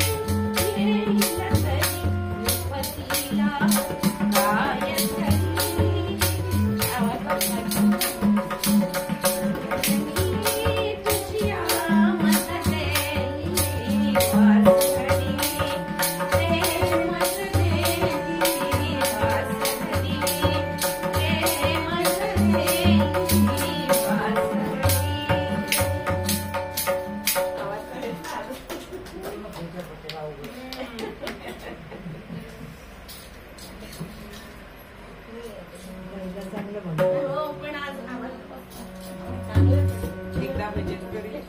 येईल तरी नृपतीला काय तरी तुझिया मज देई वास हरी रे मज देई वास हरी रे मज देई वास चांगलं म्हणतो. हो पण आज आम्हाला चांगलं एकदा भजन करूया.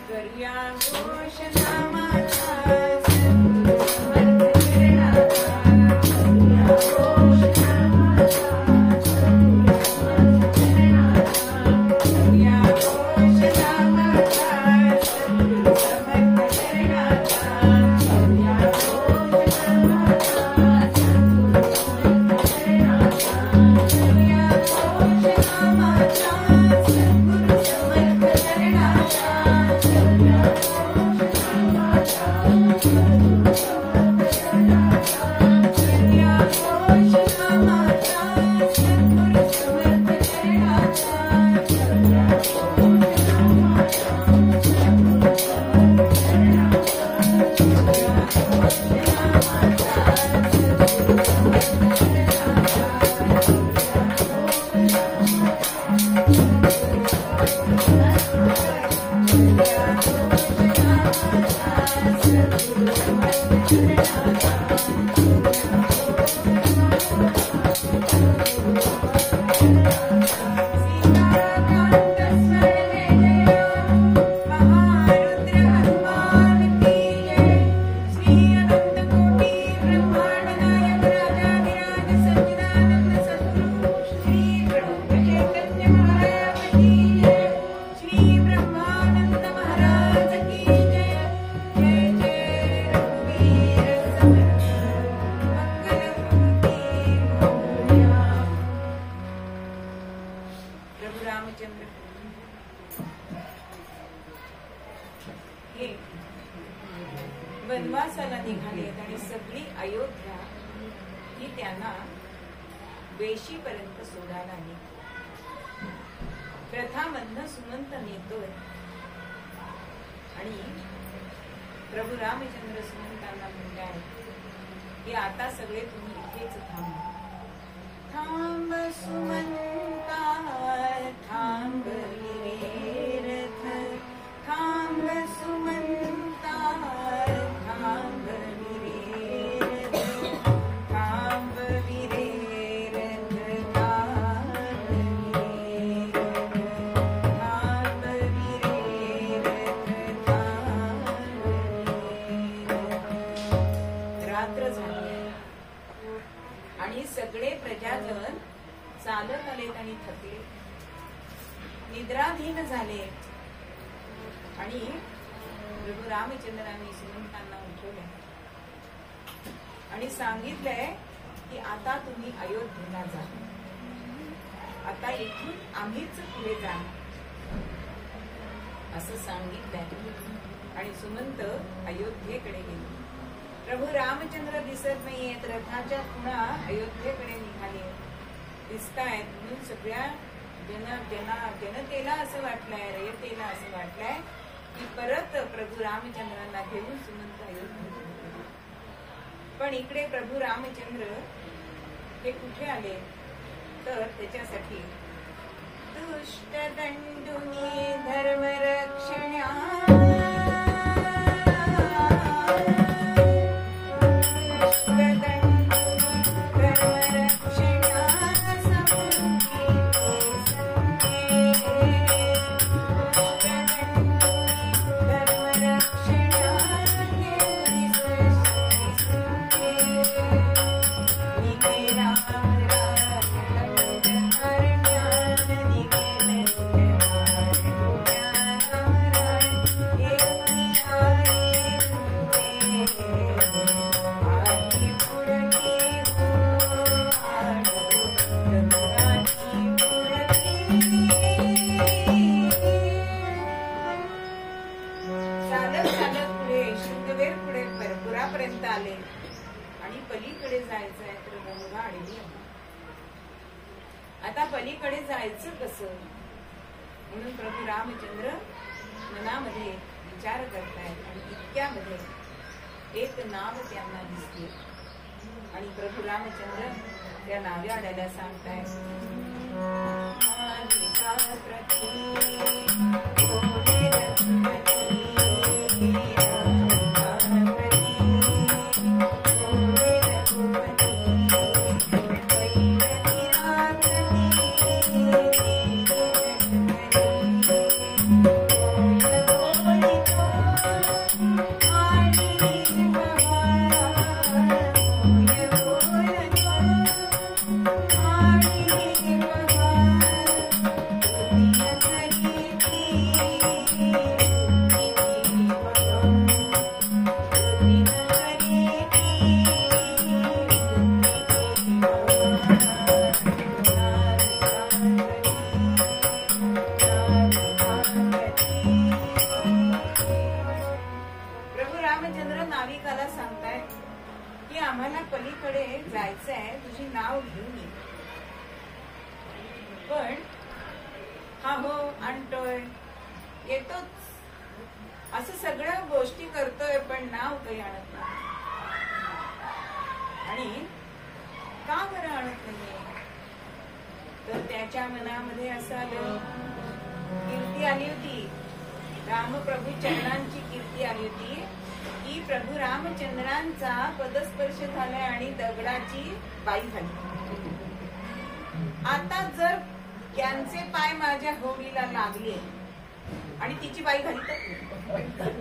करूया घोष नामाचा सद्गुरु समर्थ चरणाचा. करूया घोष नामाचा सद्गुरु समर्थ चरणाचा. करूया घोष नामाचा सद्गुरु समर्थ चरणाचा. करूया घोष नामाचा सद्गुरु समर्थ चरणाचा. करूया घोष नामाचा सद्गुरु समर्थ चरणाचा. करूया घोष नामाचा हे वनवासाला निघालेत आणि सगळी अयोध्या ही त्यांना वेशीपर्यंत सोडायला आली. रथामधनं सुमंत नेतोय आणि प्रभू रामचंद्र सुमंतांना म्हणताय की आता सगळे तुम्ही इथेच थांबा. थांब सुमंता थांब रे रथ, थांब सुमंता थांब रे रथ, थांब रे रथ, थांब रे रथ, थांब रे रथ, थांब रे रथ. रात्र झाली आणि सगळे प्रजाजन चालत आलेत आणि थकले, निद्राधीन झाले. आणि प्रभू रामचंद्रांनी सुमंतांना उठवले आणि सांगितलंय की आता तुम्ही अयोध्येला जा, आता इथून आम्हीच पुढे जाणार असं सांगितलंय. आणि सुमंत अयोध्येकडे गेले. प्रभू रामचंद्र दिसत नाहीयेत, रथाच्या खुणा अयोध्येकडे निघाले दिसतायत. म्हणून सगळ्या जनतेला असं वाटलंय, रयतेला असं वाटलंय की परत प्रभू रामचंद्रांना घेऊन सुमंत अयोध्येत. पण इकडे प्रभू रामचंद्र हे कुठे आले तर त्याच्यासाठी दुष्ट दंडुनी धर्म रक्षण्या आले आणि पलीकडे जायचंय तर गंगा आडवी. आता पलीकडे जायचं कसं म्हणून प्रभू रामचंद्र मनामध्ये विचार करतायत. आणि इतक्यामध्ये एक नाव त्यांना दिसते आणि प्रभू रामचंद्र त्या नाव्याड्याला सांगतायत पलीकडे जायचंय, तुझी नाव घेऊन ये. पण हा हो आणतोय येतोच असं सगळ्या गोष्टी करतोय पण नाव काही आणत नाही. आणि का बरं आणत नाहीये तर त्याच्या मनामध्ये असं आलं, कीर्ती आली होती, रामप्रभू चरणांची कीर्ती आली होती की प्रभू रामचंद्रांचा पदस्पर्श झालाय आणि दगडाची बाई झाली. आता जर त्यांचे पाय माझ्या होडीला लागले आणि तिची बाई घाली तर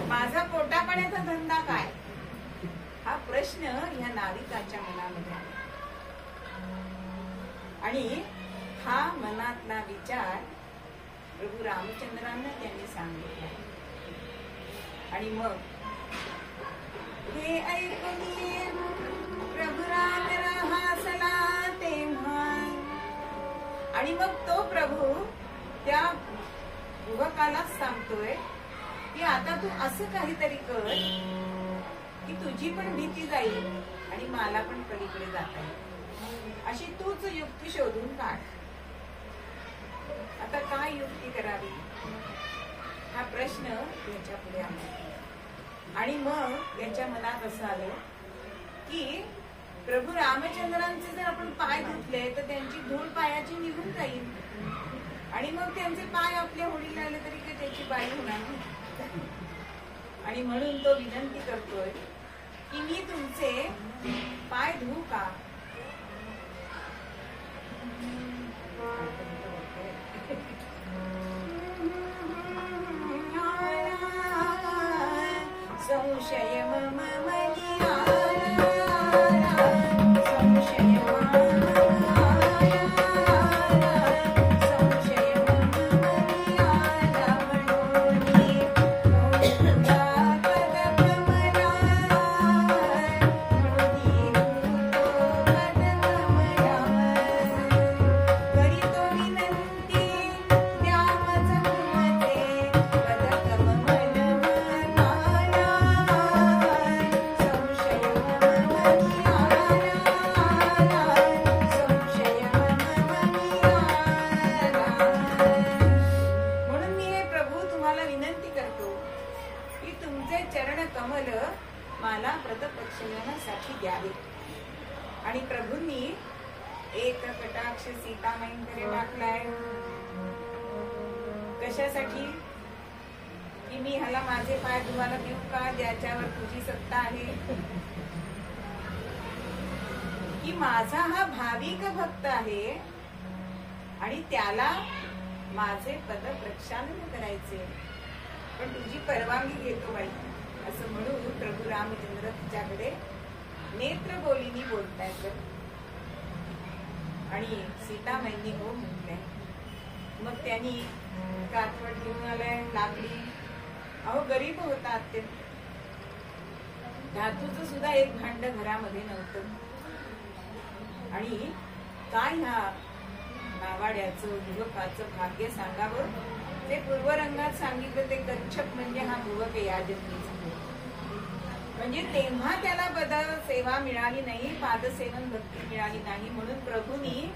माझा पोटापाण्याचा धंदा काय, हा प्रश्न या नाविकाच्या मनामध्ये आला. आणि हा मनातला विचार प्रभू रामचंद्रांना त्यांनी सांगितला. आणि मग हे ऐकून प्रभू राम हसला तेव्हा. आणि मग तो प्रभू त्या युवकाला सांगतोय आता तू असं काहीतरी कर की तुझी पण भीती जाईल आणि मला पण पलीकडे जाता येईल, अशी तूच युक्ती शोधून काढ. आता काय युक्ती करावी हा प्रश्न याच्या पुढे आला. आणि मग याच्या मनात असं आलं की प्रभू रामचंद्रांचे जर आपण पाय धुतले तर त्यांची धूळ पायाची निघून जाईल आणि मग त्यांचे पाय आपल्या होडीला आले तरी काही त्याची बाई होणार नाही. आणि म्हणून तो विनंती करतोय की मी तुमचे पाय धुवू का. संशय मम मनी आला, संशय मला प्रतप्रक्षालनासाठी द्यावे. आणि प्रभूंनी एक कटाक्ष सीतामाईंकडे टाकलाय. कशासाठी की मी ह्याला माझे पाय धुवायला देऊ का, ज्याच्यावर तुझी सत्ता आहे, की माझा हा भाविक भक्त आहे आणि त्याला माझे पद प्रक्षालन करायचे, पण तुझी परवानगी घेतो बाई, असं म्हणून प्रभू रामचंद्र तिच्याकडे नेत्र बोलीनी बोलतायत. आणि सीतामाईंनी हो म्हटलंय. मग त्यांनी कातवड घेऊन आलाय, लाकडी. अहो गरीब होता अत्यंत, धातूचं सुद्धा एक भांड घरामध्ये नव्हतं. आणि काय ह्या नावाड्याचं युवकाचं भाग्य सांगावं. ते पूर्वरंगात सांगितलं ते कच्छप म्हणजे हा युवक याजनीचा. म्हणजे तेव्हा त्याला पद सेवा मिळाली नाही, पादसेवन भक्ती मिळाली नाही, म्हणून प्रभूंनी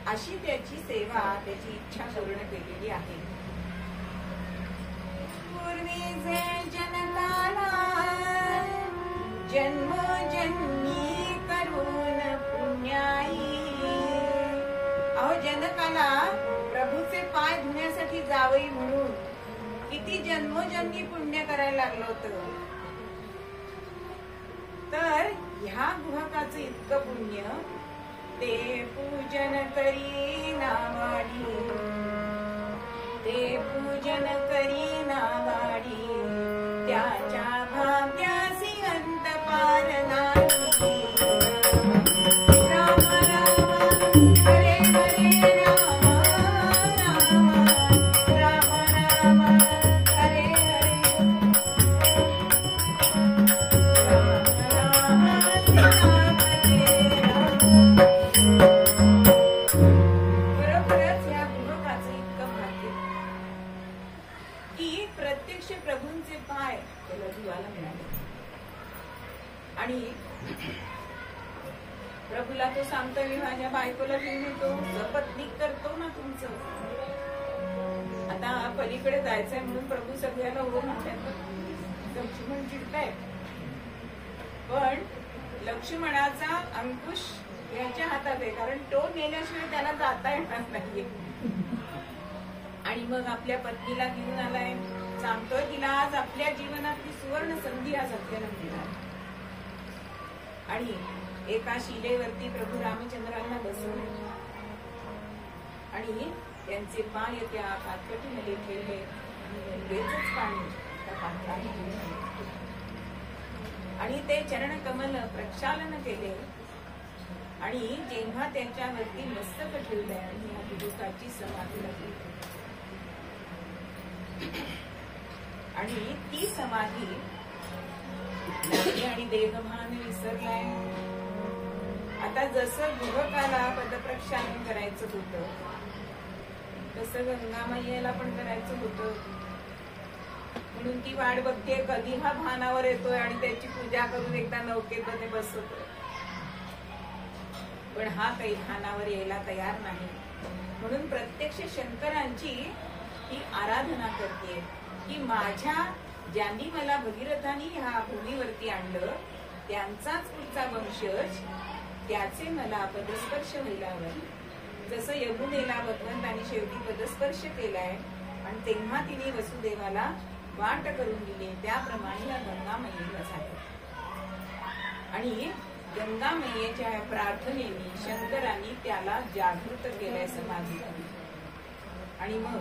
अशी त्याची सेवा, त्याची इच्छा पूर्ण केलेली आहे. पूर्वी जे जनकाला जन्मोजन्मी करून पुण्याई. अहो जनकाला प्रभूचे पाय धुण्यासाठी जावई म्हणून किती जन्मोजन्मी पुण्य करायला लागलं होतं. तर ह्या गुहकाचं इतकं पुण्य, ते पूजन करी नावाडी, ते पूजन करी नावाडी, त्याच्या भाग्यासी अंत पार नाही. राम राम हरे हरे राम राम राम राम हरे हरे. बरोबरच या गुहकाचं इतकं भाग्य की प्रत्यक्ष प्रभूंचे पाय त्याला धुवायला मिळाले. आणि प्रभूला तो सांगतो मी माझ्या बायकोला घेऊन येतो, सपत्नीक करतो ना तुमचं. आता पलीकडे जायचंय म्हणून प्रभू सगळ्याला हो म्हणतात. लक्ष्मण चिडतायत, पण लक्ष्मणाचा अंकुश याच्या हातात आहे, कारण तो नेल्याशिवाय त्याला जाता येणार नाहीये. आणि मग आपल्या पत्नीला घेऊन आलाय, सांगतोय तिला आज आपल्या जीवनातली सुवर्ण संधी आज आपल्याला मिळणार. आणि एका शिलेवरती प्रभू रामचंद्रांना बसवले आणि त्यांचे पाय त्या कातकटीमध्ये ठेवले आणि लगेचच पाणी त्या पात्राने घेऊन आले. आणि ते चरण कमल प्रक्षालन केले. आणि जेव्हा त्याच्यावरती मस्तक ठेवलंय आणि या गुरुकाची समाधी लागली आणि ती समाधी आणि देहभान विसरलाय. आता जसं गुहकाला पदप्रक्षालन करायचं होतं तसं गंगामय्याला पण करायचं होतं. म्हणून ती वाट बघते कधी हा भानावर येतोय आणि त्याची पूजा करून एकदा नौकेमध्ये बसवतोय. पण हा काही भानावर यायला तयार नाही. म्हणून प्रत्यक्ष शंकरांची ही आराधना करते की माझ्या ज्यांनी मला भगीरथांनी ह्या भूमीवरती आणलं त्यांचाच पुढचा वंशज, त्याचे मला पदस्पर्श व्हायला हवं. जसं यमुनेला भगवंतांनी शेवटी पदस्पर्श केलाय आणि तेव्हा तिने वसुदेवाला वाट करून दिली, त्याप्रमाणे या गंगामयीला झालं. आणि गंगामयेच्या प्रार्थनेने शंकरांनी त्याला जागृत केलंय समाधीमध्ये. आणि मग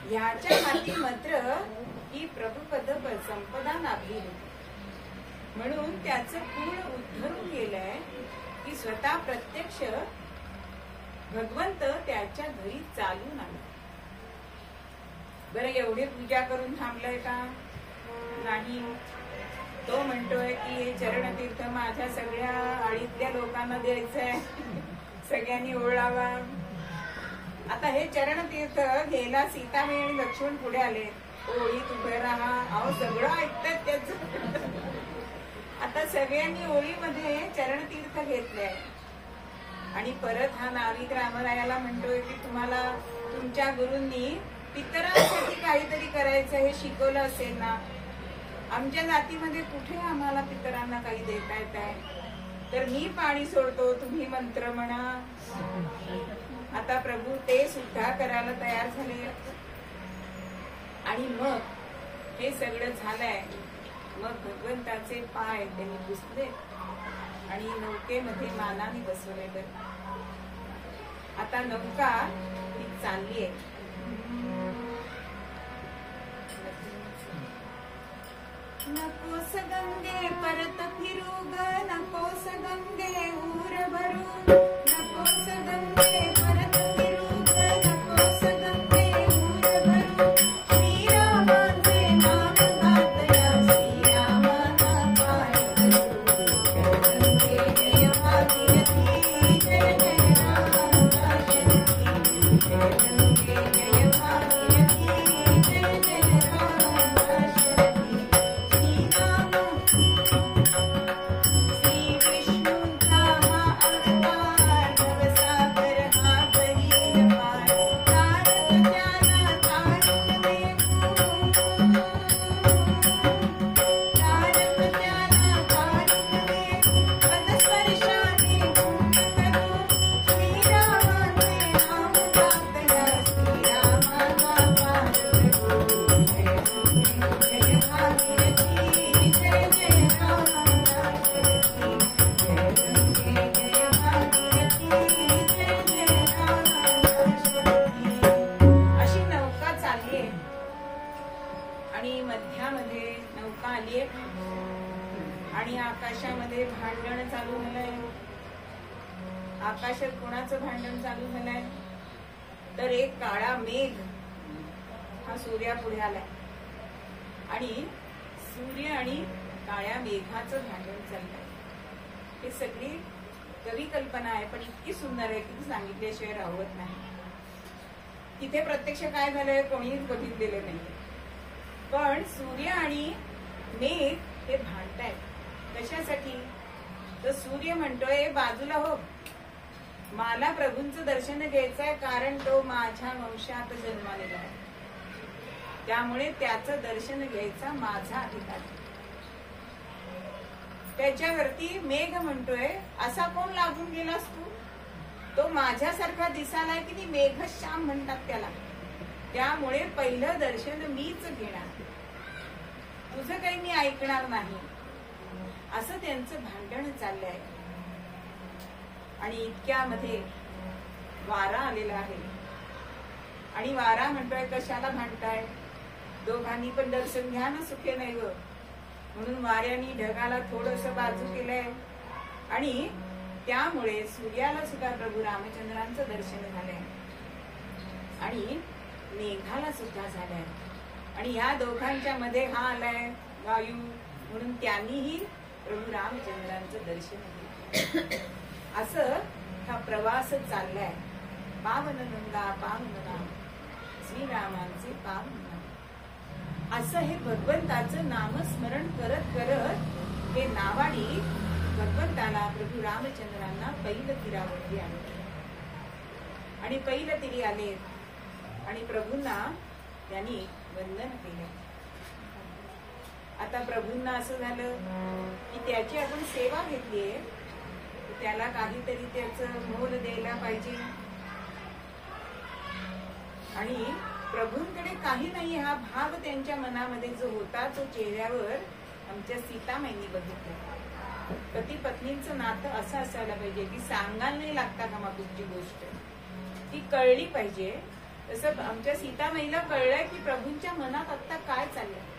ह्याच्या हाती मात्र ही प्रभुपद संपदा लाभली होती. म्हणून त्याचं पूर्ण उद्धरून गेलंय की स्वतः प्रत्यक्ष भगवंत त्याच्या घरी चालून आला. बरं एवढे पूजा करून थांबलंय का? नाही. तो म्हणतोय की हे चरणतीर्थ माझ्या सगळ्या आळीतल्या लोकांना द्यायचंय, सगळ्यांनी ओळावा. आता हे चरणतीर्थ गेला सीताबाई आणि लक्ष्मण पुढे आले, ओळीत उभे राहा. अहो सगळं ऐकतात त्याच. आता सगळ्यांनी ओळीमध्ये चरणतीर्थ घेतलंय आणि परत हा नाविक रामरायाला म्हणतोय की तुम्हाला तुमच्या गुरूंनी पितरांसाठी काहीतरी करायचं हे शिकवलं असेल ना. आमच्या जातीमध्ये कुठे आम्हाला पितरांना काही देता येत आहे, तर मी पाणी सोडतो, तुम्ही मंत्र म्हणा. आता प्रभू ते सुद्धा करायला तयार झाले. आणि मग हे सगळं झालंय. मग भगवंताचे पाय त्यांनी पुसले आणि नौकेमध्ये मानाने बसवले. आता नौका ही चालली आहे. नकोस गंगे परत फिरू ग, नकोस गंगे ऊर भरू, नकोस गंगे परत फिरू ग, नकोस गंगे ऊर भरू. श्रीरामाचे नाम घातया, श्रीरामाचा पाय धरू. गंगे जय भागीरथी, जय जय राम दाशरथी. गंगे जय भागीरथी, जय जय राम दाशरथी. श्री विष्णूंचा हा अवतार, भवसागर आकाशात कोणाचं भांडण चालू झालंय? तर एक काळा मेघ हा सूर्यापुढे आलाय आणि सूर्य आणि काळ्या मेघाचं भांडण चाललंय. हे सगळी कवी कल्पना आहे, पण इतकी सुंदर आहे की सांगितल्याशिवाय राहत नाही. तिथे प्रत्यक्ष काय झालंय कोणीच बघितलेलं नाही. पण सूर्य आणि मेघ हे भांडतायत. कशासाठी? तर सूर्य म्हणतोय बाजूला हो, मला प्रभूंचं दर्शन घ्यायचंय, कारण तो माझ्या वंशात जन्मालेला आहे, त्यामुळे त्याचं दर्शन घ्यायचा माझा अधिकार. त्याच्यावरती मेघ म्हणतोय असा कोण लागून गेलास तू? तो माझ्यासारखा दिसायला की ती मेघश्याम म्हणतात त्याला, त्यामुळे पहिलं दर्शन मीच घेणार, तुझं काही मी ऐकणार नाही. असं त्यांचं भांडण चाललंय. आणि इतक्यामध्ये वारा आलेला आहे आणि वारा म्हणतोय कशाला भांडताय, दोघांनी पण दर्शन घ्या ना सुखे नाही ग. म्हणून वाऱ्याने ढगाला थोडस बाजू केलंय आणि त्यामुळे सूर्याला सुद्धा प्रभू रामचंद्रांचं दर्शन झालंय आणि मेघाला सुद्धा झालंय. आणि या दोघांच्या मध्ये हा आलाय वायू, म्हणून त्यांनीही प्रभू रामचंद्रांचं दर्शन घेतलं. असं हा प्रवास चाललाय. पावन गंगा पावन नाम, श्रीरामांचे पावन नाम. असं हे भगवंताचं नामस्मरण करत करत हे नावाडी भगवंताला प्रभू रामचंद्रांना पैलतीरावरती आणले आणि पैलतीरी आले आणि प्रभूंना त्यांनी वंदन केले. आता प्रभूंना असं झालं की त्याची आपण सेवा घेतलीये, त्याला काहीतरी त्याचं मोल द्यायला पाहिजे. आणि प्रभूंकडे काही नाही हा भाव त्यांच्या मनामध्ये जो होता तो चेहऱ्यावर आमच्या सीतामाईंनी बघितला. पती पत्नींचं नातं असं असायला पाहिजे की सांगायला नाही लागता का मग कुठची गोष्ट ती कळली पाहिजे. तसं आमच्या सीतामाईला कळलंय की प्रभूंच्या मनात आता काय चाललंय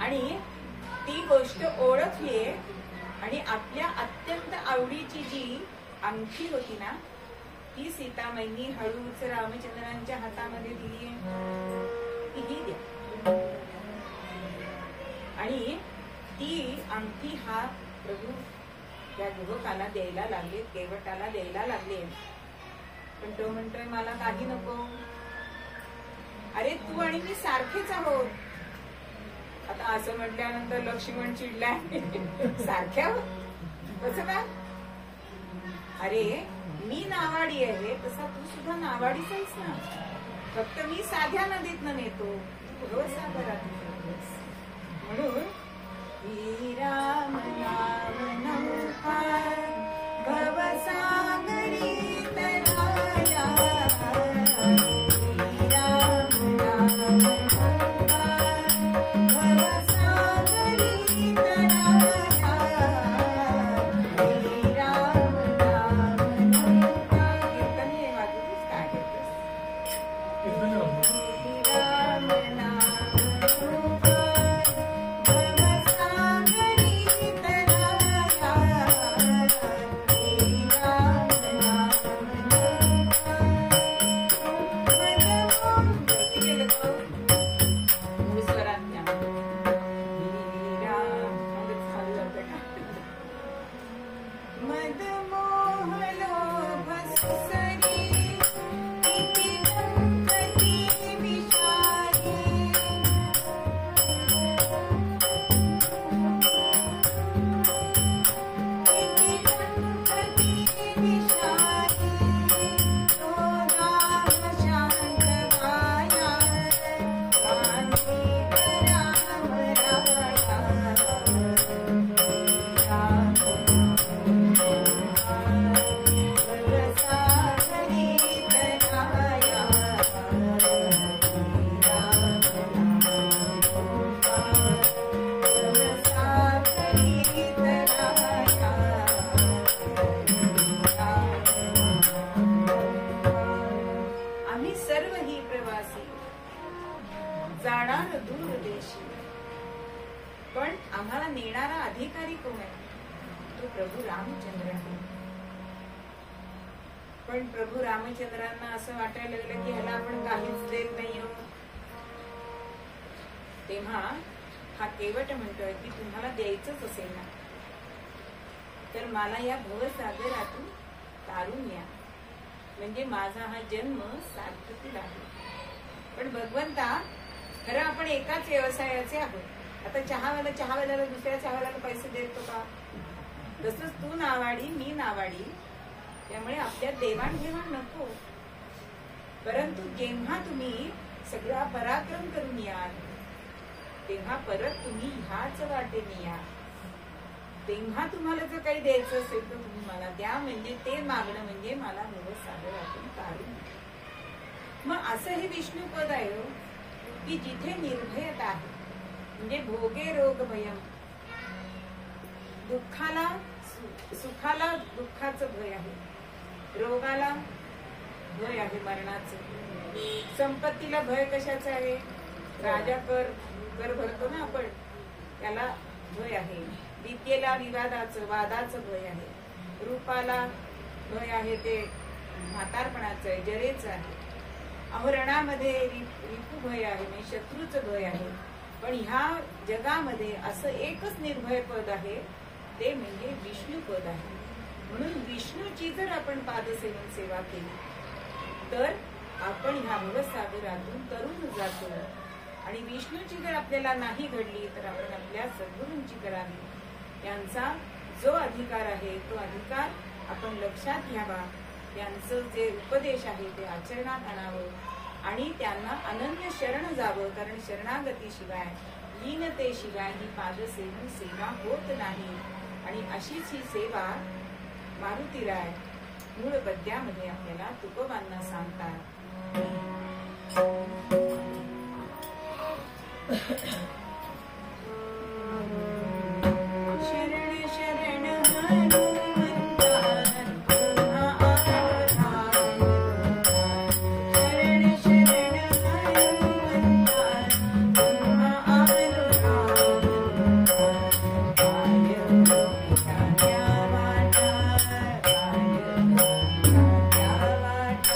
आणि ती गोष्ट ओळखलीये. आणि आपल्या अत्यंत आवडीची जी अंगठी होती ना ती सीतामाईंनी हळूच रामचंद्रांच्या हातामध्ये दिली तीही द्या. आणि ती अंगठी हा प्रभू त्या युवकाला द्यायला लागले, केवटाला द्यायला लागले. पण तो म्हणतोय मला काही नको. अरे तू आणि मी सारखेच आहोत. आता असं म्हटल्यानंतर लक्ष्मण चिडलाय, सारख्या कसं काय? अरे मी नावाडी आहे तसा तू सुद्धा नावाडीच आहेस ना, फक्त मी साध्या नदीतनं नेतो, भरोसा करा. म्हणून राम नाम नौका भवसागरी तराया, राम नाम नौका भवसागरी तराया, राम नाम नौका. कीर्तन हे वाजवतेस काय करतेस? राम नाम नौका जाणार दूर देशी, पण आम्हाला नेणारा अधिकारी कोण आहे? तो प्रभू रामचंद्र आहे. पण प्रभू रामचंद्रांना असं वाटायला लागलं की ह्याला आपण काहीच देत नाही आहोत. तेव्हा हा केवट म्हणतोय की तुम्हाला द्यायचंच असेल ना तर मला या भवसागरातून तारून या, म्हणजे माझा हा जन्म सार्थकी आहे. पण भगवंता, खरं आपण एकाच व्यवसायाचे आहोत. आता चहावाल्याला दुसऱ्या चहावाल्याला पैसे देतो का? तसंच तू नावाडी मी नावाडी, त्यामुळे आपल्यात देवाणघेवाण नको. परंतु जेव्हा तुम्ही सगळा पराक्रम करून याल तेव्हा परत तुम्ही ह्याच वाटेने या. तेव्हा तुम्हाला जर काही द्यायचं असेल तर तुम्ही मला द्या, म्हणजे ते मागणं म्हणजे मला भवसागरातून तारून. मग असं हे विष्णुपद आहे की जिथे निर्भयता आहे, म्हणजे भोगे रोग भयम, दुःखाला सुखाला दुःखाचं भय आहे, रोगाला भय आहे मरणाचं, संपत्तीला भय कशाचं आहे? राजा कर भरतो ना आपण, त्याला भय आहे. विद्येला वादाचं भय आहे, रूपाला भय आहे ते म्हातारपणाचं आहे, जरेचं आहे. अहरणामध्ये रिपू भय आहे, म्हणजे शत्रूचं भय आहे. पण ह्या जगामध्ये असं एकच निर्भय पद आहे, ते म्हणजे विष्णुपद आहे. म्हणून विष्णूची जर आपण पादसेवन सेवा केली तर आपण ह्या भवसागरातून तरुण जातो. आणि विष्णूची जर आपल्याला नाही घडली तर आपण आपल्या सद्गुरूंची करावी. यांचा जो अधिकार आहे तो अधिकार आपण लक्षात घ्यावा, त्यांचं जे उपदेश आहे ते आचरणात आणावं आणि त्यांना अनन्य शरण जावं. कारण शरणागतीशिवाय लीनतेशिवाय ही पादसेवन सेवा होत नाही. आणि अशीच ही सेवा मारुतीराय मूळ पद्यामध्ये आपल्याला तुकोबांना सांगतात. शरण शरण हनुमंता तुम्हा आधार, शरण शरण हनुमंता तुम्हा आधार, काय त्या वाटा, काय वाटा,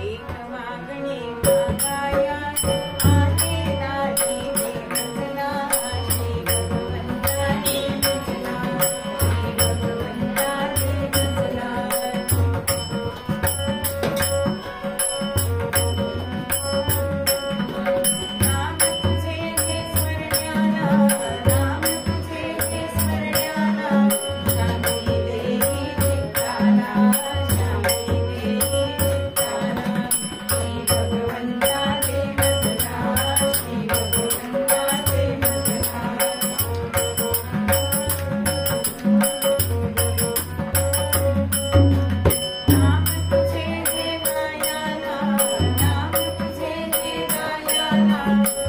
एक मागणी मागाया आहे राजी नाव